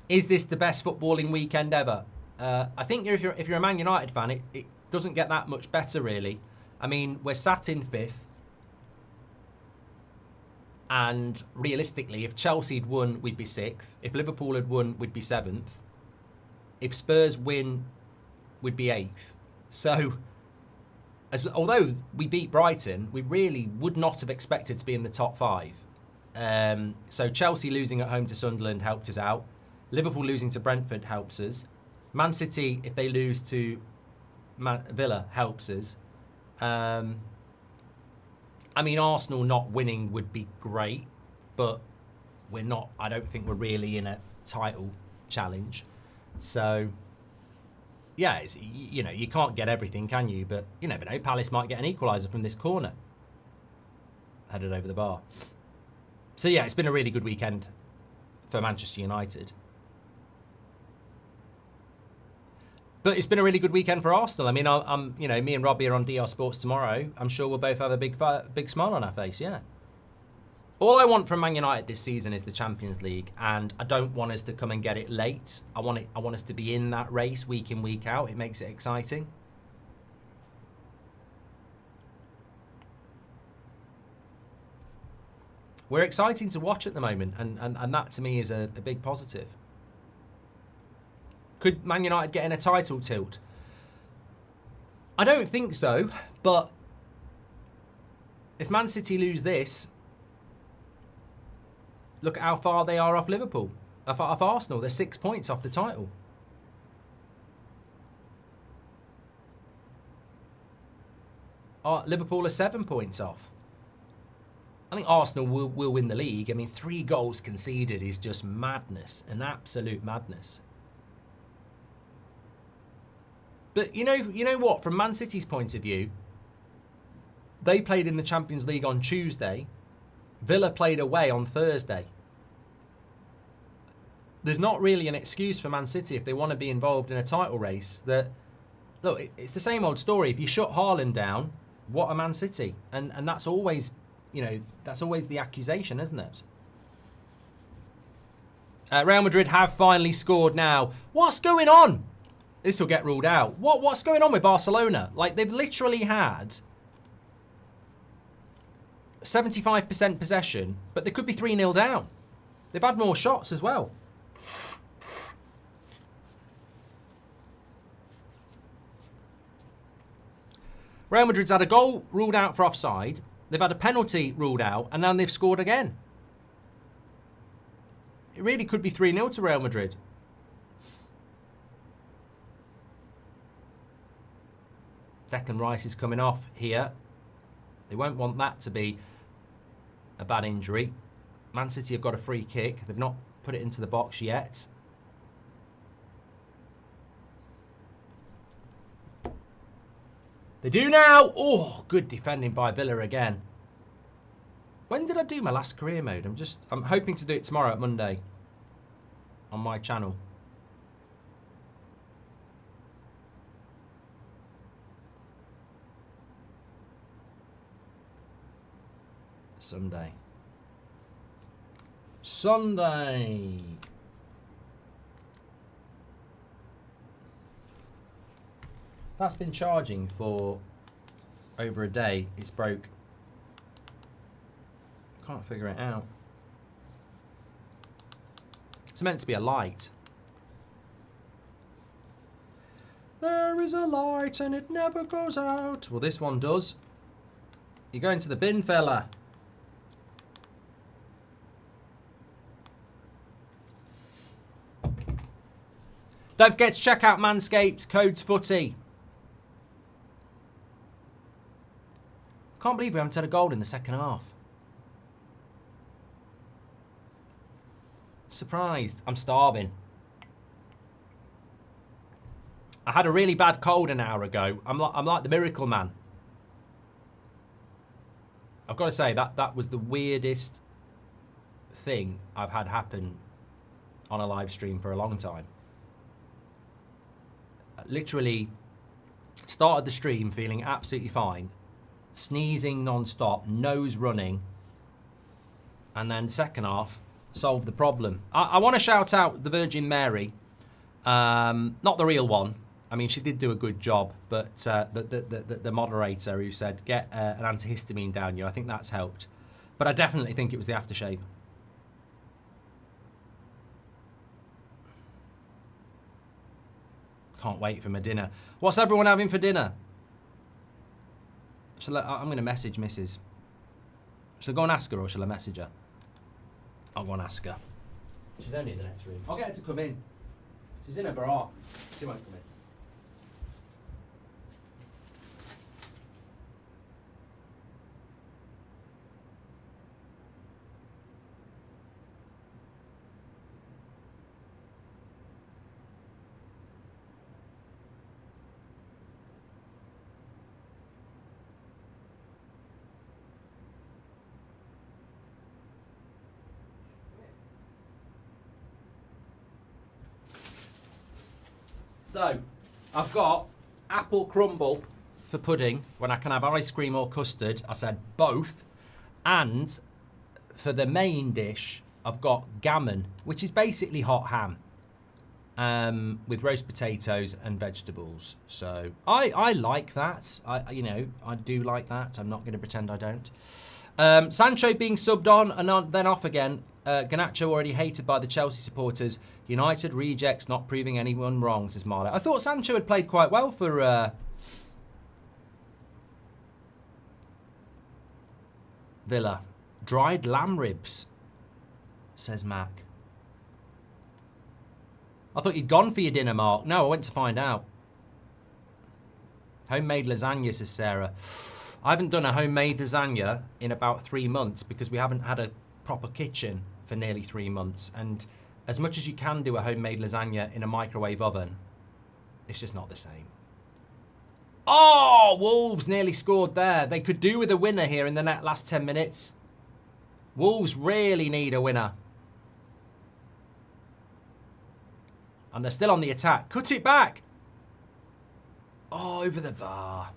Speaker 1: Is this the best footballing weekend ever? I think if you're a Man United fan, it doesn't get that much better, really. I mean, we're sat in 5th. And realistically, if Chelsea had won, we'd be 6th. If Liverpool had won, we'd be 7th. If Spurs win, we'd be 8th. So, although we beat Brighton, we really would not have expected to be in the top 5. So Chelsea losing at home to Sunderland helped us out. Liverpool losing to Brentford helps us. Man City, if they lose to Villa, helps us. I mean, Arsenal not winning would be great, but we're not. I don't think we're really in a title challenge. So, yeah, you know, you can't get everything, can you? But you never know. Palace might get an equaliser from this corner. Headed over the bar. So, yeah, it's been a really good weekend for Manchester United. But it's been a really good weekend for Arsenal. I mean, I'm, you know, me and Robbie are on DR Sports tomorrow. I'm sure we'll both have a big smile on our face, yeah. All I want from Man United this season is the Champions League, and I don't want us to come and get it late. I want us to be in that race week in, week out. It makes it exciting. We're exciting to watch at the moment, and that to me is a big positive. Could Man United get in a title tilt? I don't think so, but if Man City lose this, look at how far they are off Liverpool, off Arsenal. They're 6 points off the title. Liverpool are 7 points off. I think Arsenal will win the league. I mean, 3 goals conceded is just madness, an absolute madness. But you know what? From Man City's point of view, they played in the Champions League on Tuesday. Villa played away on Thursday. There's not really an excuse for Man City if they want to be involved in a title race. That look, it's the same old story. If you shut Haaland down, what a Man City? And that's always, you know, that's always the accusation, isn't it? Real Madrid have finally scored now. What's going on? This will get ruled out. What's going on with Barcelona? Like, they've literally had 75% possession, but they could be 3-0 down. They've had more shots as well. Real Madrid's had a goal ruled out for offside. They've had a penalty ruled out, and now they've scored again. It really could be 3-0 to Real Madrid. Declan Rice is coming off here. They won't want that to be a bad injury. Man City have got a free kick. They've not put it into the box yet. They do now. Oh, good defending by Villa again. When did I do my last career mode? I'm hoping to do it tomorrow at Monday on my channel. Sunday. That's been charging for over a day. It's broke. Can't figure it out. It's meant to be a light. There is a light and it never goes out. Well, this one does. You're going to the bin, fella. Don't forget to check out Manscaped. Codes footy. Can't believe we haven't had a goal in the second half. Surprised. I'm starving. I had a really bad cold an hour ago. I'm like the miracle man. I've got to say that was the weirdest thing I've had happen on a live stream for a long time. Literally started the stream feeling absolutely fine, sneezing non-stop, nose running, and then second half solved the problem. I want to shout out the Virgin Mary, not the real one. I mean, she did do a good job, but the moderator who said, get an antihistamine down you, I think that's helped. But I definitely think it was the aftershave. Can't wait for my dinner. What's everyone having for dinner? I'm going to message Mrs. Shall I go and ask her or shall I message her? I'll go and ask her. She's only in the next room. I'll get her to come in. She's in her bra. She won't come in. So, I've got apple crumble for pudding when I can have ice cream or custard. I said both. And for the main dish, I've got gammon, which is basically hot ham with roast potatoes and vegetables. So I like that. I do like that. I'm not going to pretend I don't. Sancho being subbed on and then off again. Garnacho already hated by the Chelsea supporters. United rejects not proving anyone wrong, says Marlo. I thought Sancho had played quite well for Villa. Dried lamb ribs, says Mac. I thought you'd gone for your dinner, Mark. No, I went to find out. Homemade lasagna, says Sarah. I haven't done a homemade lasagna in about 3 months because we haven't had a proper kitchen for nearly 3 months. And as much as you can do a homemade lasagna in a microwave oven, it's just not the same. Oh, Wolves nearly scored there. They could do with a winner here in the last 10 minutes. Wolves really need a winner. And they're still on the attack. Cut it back. Oh, over the bar.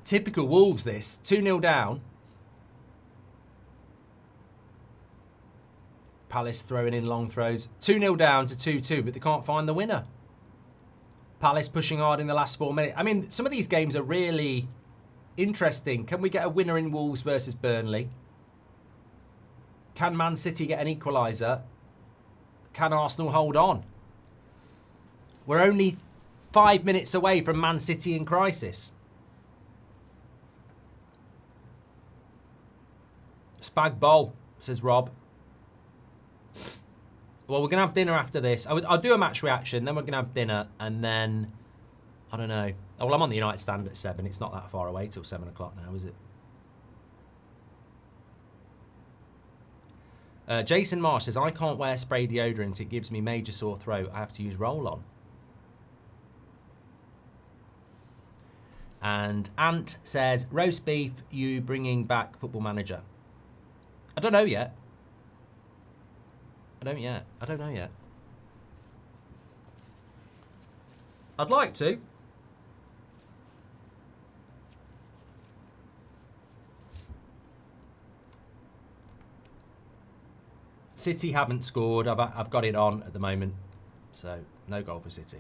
Speaker 1: Typical Wolves this. 2-0 down. Palace throwing in long throws. 2-0 down to 2-2, but they can't find the winner. Palace pushing hard in the last 4 minutes. I mean, some of these games are really interesting. Can we get a winner in Wolves versus Burnley? Can Man City get an equaliser? Can Arsenal hold on? We're only 5 minutes away from Man City in crisis. Spag bowl, says Rob. Well, we're going to have dinner after this. I'll do a match reaction, then we're going to have dinner, and then, I don't know. Oh, well, I'm on the United stand at 7. It's not that far away till 7 o'clock now, is it? Jason Marsh says, I can't wear spray deodorant. It gives me major sore throat. I have to use roll-on. And Ant says, roast beef, you bringing back Football Manager? I don't know yet. I don't know yet. I'd like to. City haven't scored. I've got it on at the moment. So, no goal for City.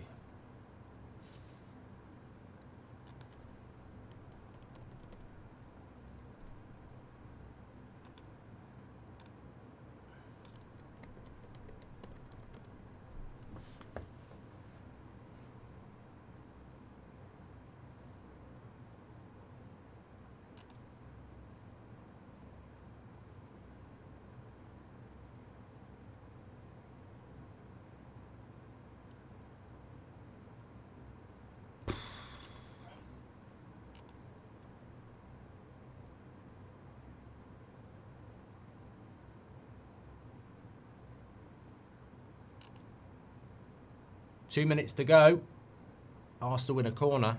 Speaker 1: 2 minutes to go. Arsenal win a corner.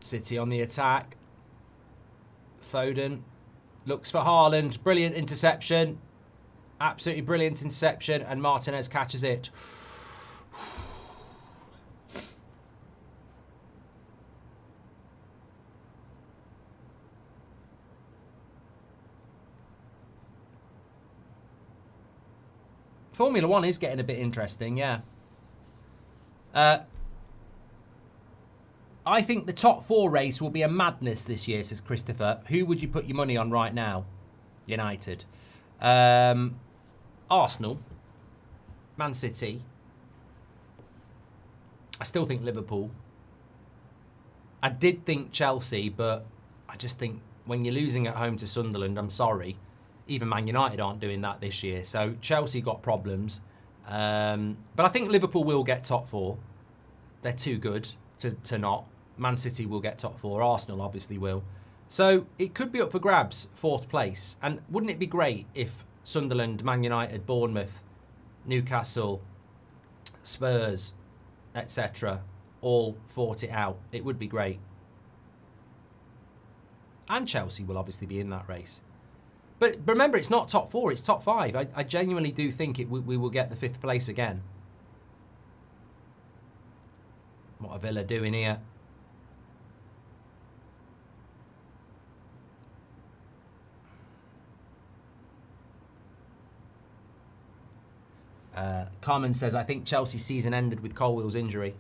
Speaker 1: City on the attack. Foden looks for Haaland. Brilliant interception. Absolutely brilliant interception. And Martinez catches it. Formula One is getting a bit interesting, yeah. I think the top 4 race will be a madness this year, says Christopher. Who would you put your money on right now? United. Arsenal. Man City. I still think Liverpool. I did think Chelsea, but I just think when you're losing at home to Sunderland, I'm sorry. Even Man United aren't doing that this year. So Chelsea got problems. But I think Liverpool will get top 4. They're too good to not. Man City will get top 4. Arsenal obviously will. So it could be up for grabs, 4th place. And wouldn't it be great if Sunderland, Man United, Bournemouth, Newcastle, Spurs, etc. all fought it out? It would be great. And Chelsea will obviously be in that race. But remember, it's not top 4, it's top 5. I genuinely do think we will get the 5th place again. What are Villa doing here? Carmen says, I think Chelsea's season ended with Colwell's injury.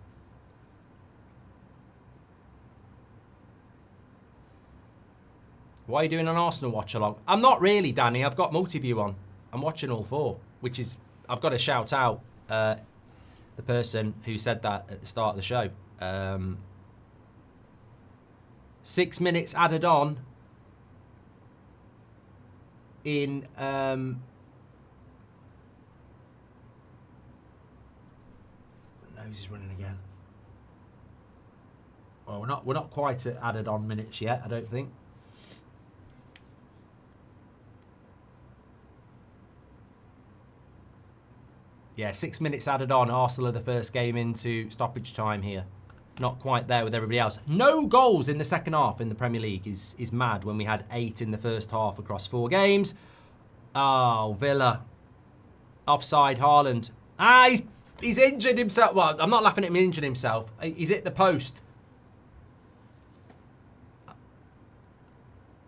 Speaker 1: Why are you doing an Arsenal watch along? I'm not really, Danny. I've got multi-view on. I'm watching all 4, which is, I've got to shout out the person who said that at the start of the show. 6 minutes added on in nose is running again. Well, we're not quite at added on minutes yet, I don't think. Yeah, 6 minutes added on. Arsenal are the first game into stoppage time here. Not quite there with everybody else. No goals in the second half in the Premier League is mad when we had 8 in the first half across 4 games. Oh, Villa. Offside, Haaland. Ah, he's injured himself. Well, I'm not laughing at him injuring himself. He's hit the post.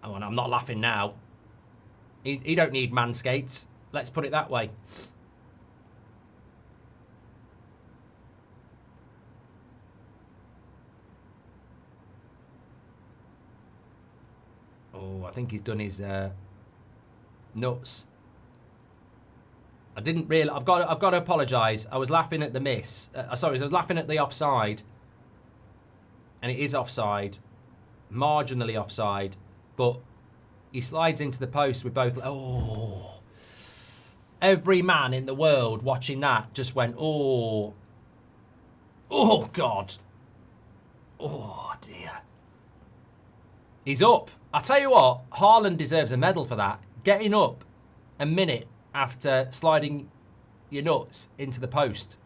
Speaker 1: Oh, and I'm not laughing now. He don't need Manscaped. Let's put it that way. Oh, I think he's done his nuts. I didn't really. I've got to apologise. I was laughing at the miss. Sorry, I was laughing at the offside, and it is offside, marginally offside, but he slides into the post with both. Oh, every man in the world watching that just went, oh, oh God, oh dear. He's up. I tell you what, Haaland deserves a medal for that. Getting up a minute after sliding your nuts into the post.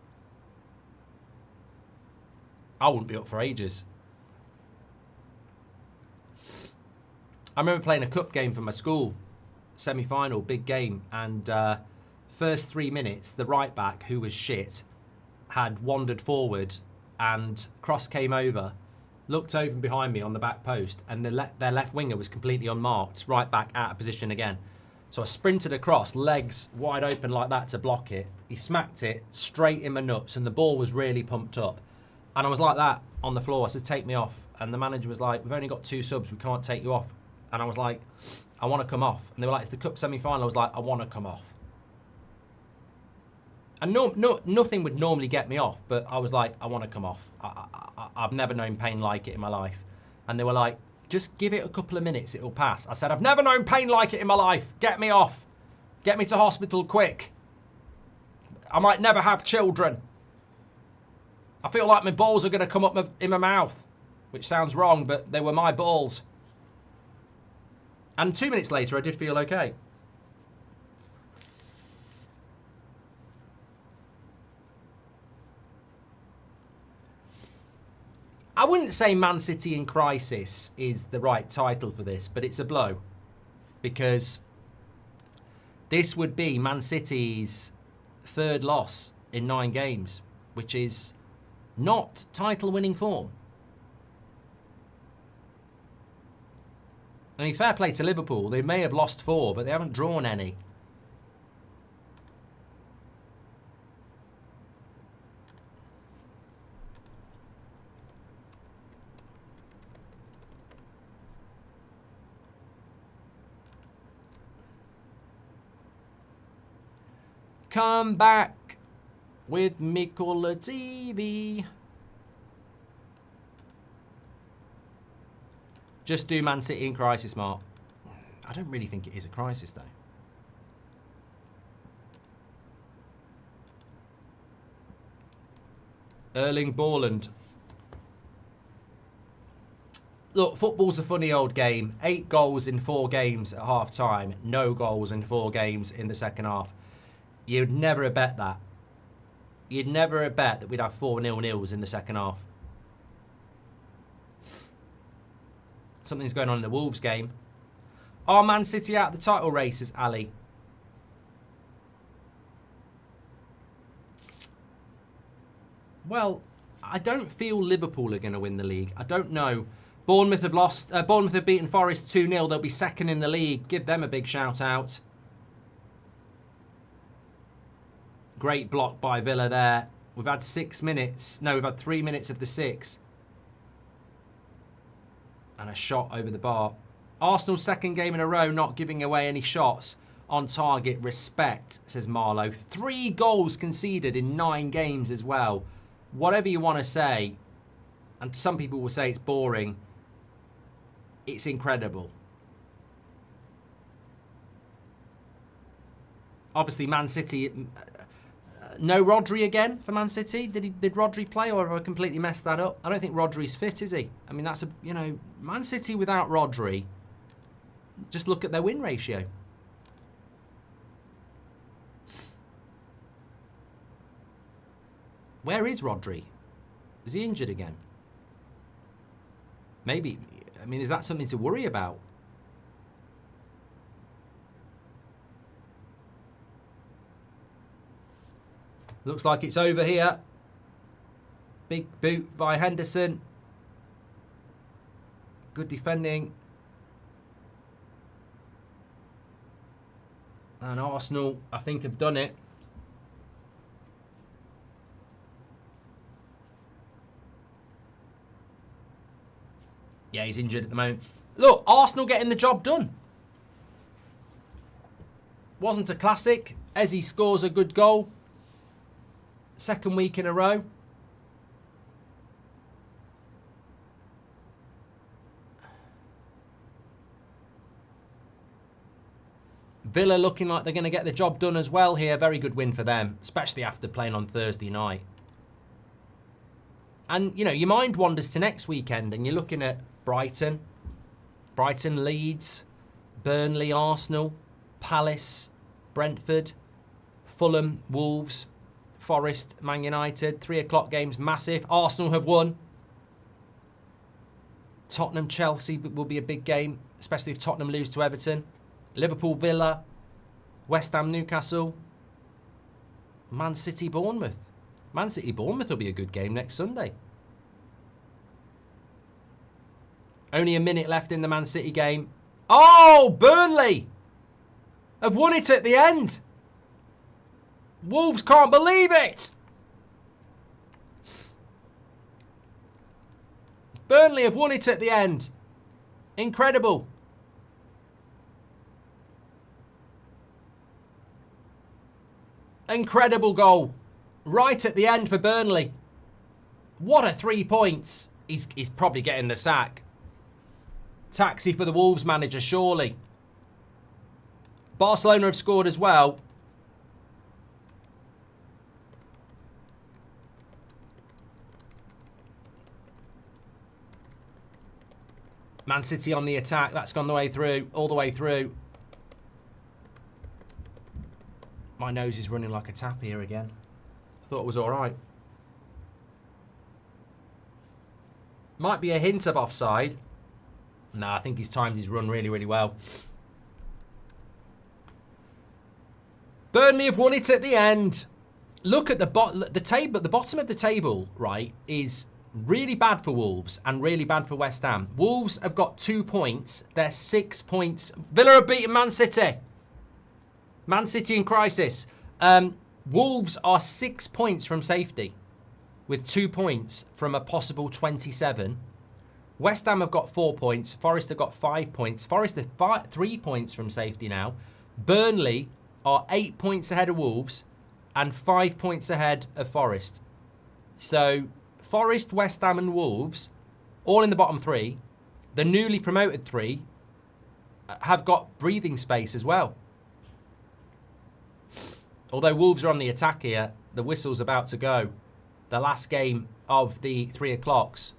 Speaker 1: I wouldn't be up for ages. I remember playing a cup game for my school, semi-final, big game, and first 3 minutes, the right back, who was shit, had wandered forward and cross came over, looked over behind me on the back post, and their left winger was completely unmarked, right back out of position again. So I sprinted across, legs wide open like that to block it. He smacked it straight in my nuts, and the ball was really pumped up. And I was like that on the floor. I said, take me off. And the manager was like, we've only got 2 subs, we can't take you off. And I was like, I want to come off. And they were like, it's the cup semi-final. I was like, I want to come off. And nothing would normally get me off, but I was like, I want to come off. I've never known pain like it in my life. And they were like, just give it a couple of minutes, it'll pass. I said, I've never known pain like it in my life. Get me off. Get me to hospital quick. I might never have children. I feel like my balls are going to come up in my mouth, which sounds wrong, but they were my balls. And 2 minutes later, I did feel okay. I wouldn't say Man City in crisis is the right title for this, but it's a blow. Because this would be Man City's third loss in 9 games, which is not title-winning form. I mean, fair play to Liverpool. They may have lost 4, but they haven't drawn any. Come back with Mikola TV. Just do Man City in crisis, Mark. I don't really think it is a crisis, though. Erling Haaland. Look, football's a funny old game. 8 goals in 4 games at half-time. No goals in 4 games in the second half. You'd never have bet that. You'd never have bet that we'd have 4 0-0s in the second half. Something's going on in the Wolves game. Are Man City out of the title races, Ali? Well, I don't feel Liverpool are going to win the league. I don't know. Bournemouth have lost. Bournemouth have beaten Forest 2-0. They'll be second in the league. Give them a big shout out. Great block by Villa there. We've had 6 minutes. No, we've had 3 minutes of the 6. And a shot over the bar. Arsenal's second game in a row not giving away any shots on target. Respect, says Marlowe. 3 goals conceded in 9 games as well. Whatever you want to say, and some people will say it's boring, it's incredible. Obviously, Man City... no Rodri again for Man City. Did Rodri play, or have I completely messed that up? I don't think Rodri's fit, is he? I mean, that's Man City without Rodri. Just look at their win ratio. Where is Rodri? Is he injured again? Maybe. I mean, is that something to worry about? Looks like it's over here. Big boot by Henderson. Good defending. And Arsenal, I think, have done it. Yeah, he's injured at the moment. Look, Arsenal getting the job done. Wasn't a classic. Eze scores a good goal. Second week in a row. Villa looking like they're going to get the job done as well here. Very good win for them, especially after playing on Thursday night. And, your mind wanders to next weekend and you're looking at Brighton, Leeds, Burnley, Arsenal, Palace, Brentford, Fulham, Wolves, Forest, Man United. 3 o'clock games, massive. Arsenal have won. Tottenham, Chelsea will be a big game, especially if Tottenham lose to Everton. Liverpool, Villa, West Ham, Newcastle, Man City, Bournemouth. Man City, Bournemouth will be a good game next Sunday. Only a minute left in the Man City game. Oh, Burnley have won it at the end. Wolves can't believe it. Burnley have won it at the end. Incredible. Incredible goal. Right at the end for Burnley. What a 3 points. He's probably getting the sack. Taxi for the Wolves manager, surely. Barcelona have scored as well. Man City on the attack. That's gone the way through, all the way through. My nose is running like a tap here again. I thought it was all right. Might be a hint of offside. No, I think he's timed his run really, really well. Burnley have won it at the end. Look at the table. The bottom of the table, right, is really bad for Wolves and really bad for West Ham. Wolves have got 2 points. They're 6 points. Villa have beaten Man City. Man City in crisis. Wolves are 6 points from safety with 2 points from a possible 27. West Ham have got 4 points. Forest have got 5 points. Forest are 3 points from safety now. Burnley are 8 points ahead of Wolves and 5 points ahead of Forest. So Forest, West Ham and Wolves, all in the bottom 3. The newly promoted 3 have got breathing space as well. Although Wolves are on the attack here, the whistle's about to go. The last game of the 3 o'clocks.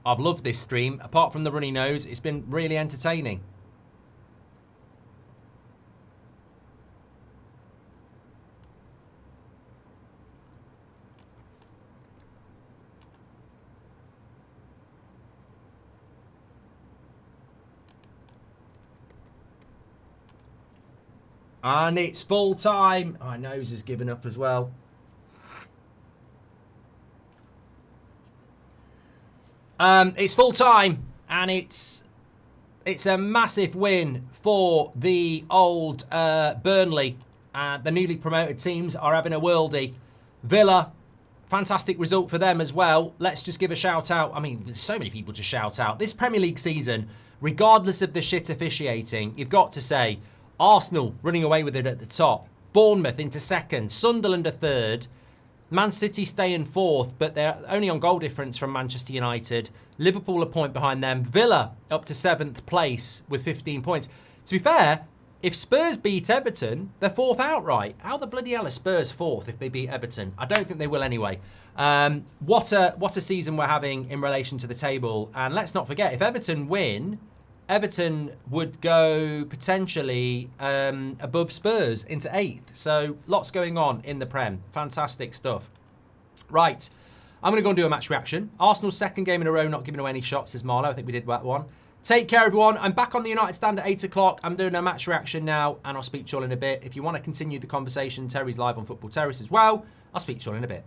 Speaker 1: I've loved this stream. Apart from the runny nose, it's been really entertaining. And it's full time. My nose has given up as well. It's full time, and it's a massive win for the old Burnley. The newly promoted teams are having a worldie. Villa, fantastic result for them as well. Let's just give a shout out. I mean, there's so many people to shout out. This Premier League season, regardless of the shit officiating, you've got to say, Arsenal running away with it at the top. Bournemouth into second. Sunderland a third. Man City stay in fourth, but they're only on goal difference from Manchester United. Liverpool a point behind them. Villa up to 7th place with 15 points. To be fair, if Spurs beat Everton, they're 4th outright. How the bloody hell are Spurs 4th if they beat Everton? I don't think they will anyway. What a season we're having in relation to the table. And let's not forget, if Everton win, Everton would go potentially above Spurs into 8th. So lots going on in the Prem. Fantastic stuff. Right, I'm going to go and do a match reaction. Arsenal's 2nd game in a row not giving away any shots, says Marlo. I think we did that one. Take care, everyone. I'm back on the United Stand at 8 o'clock. I'm doing a match reaction now, and I'll speak to you all in a bit. If you want to continue the conversation, Terry's live on Football Terrace as well. I'll speak to you all in a bit.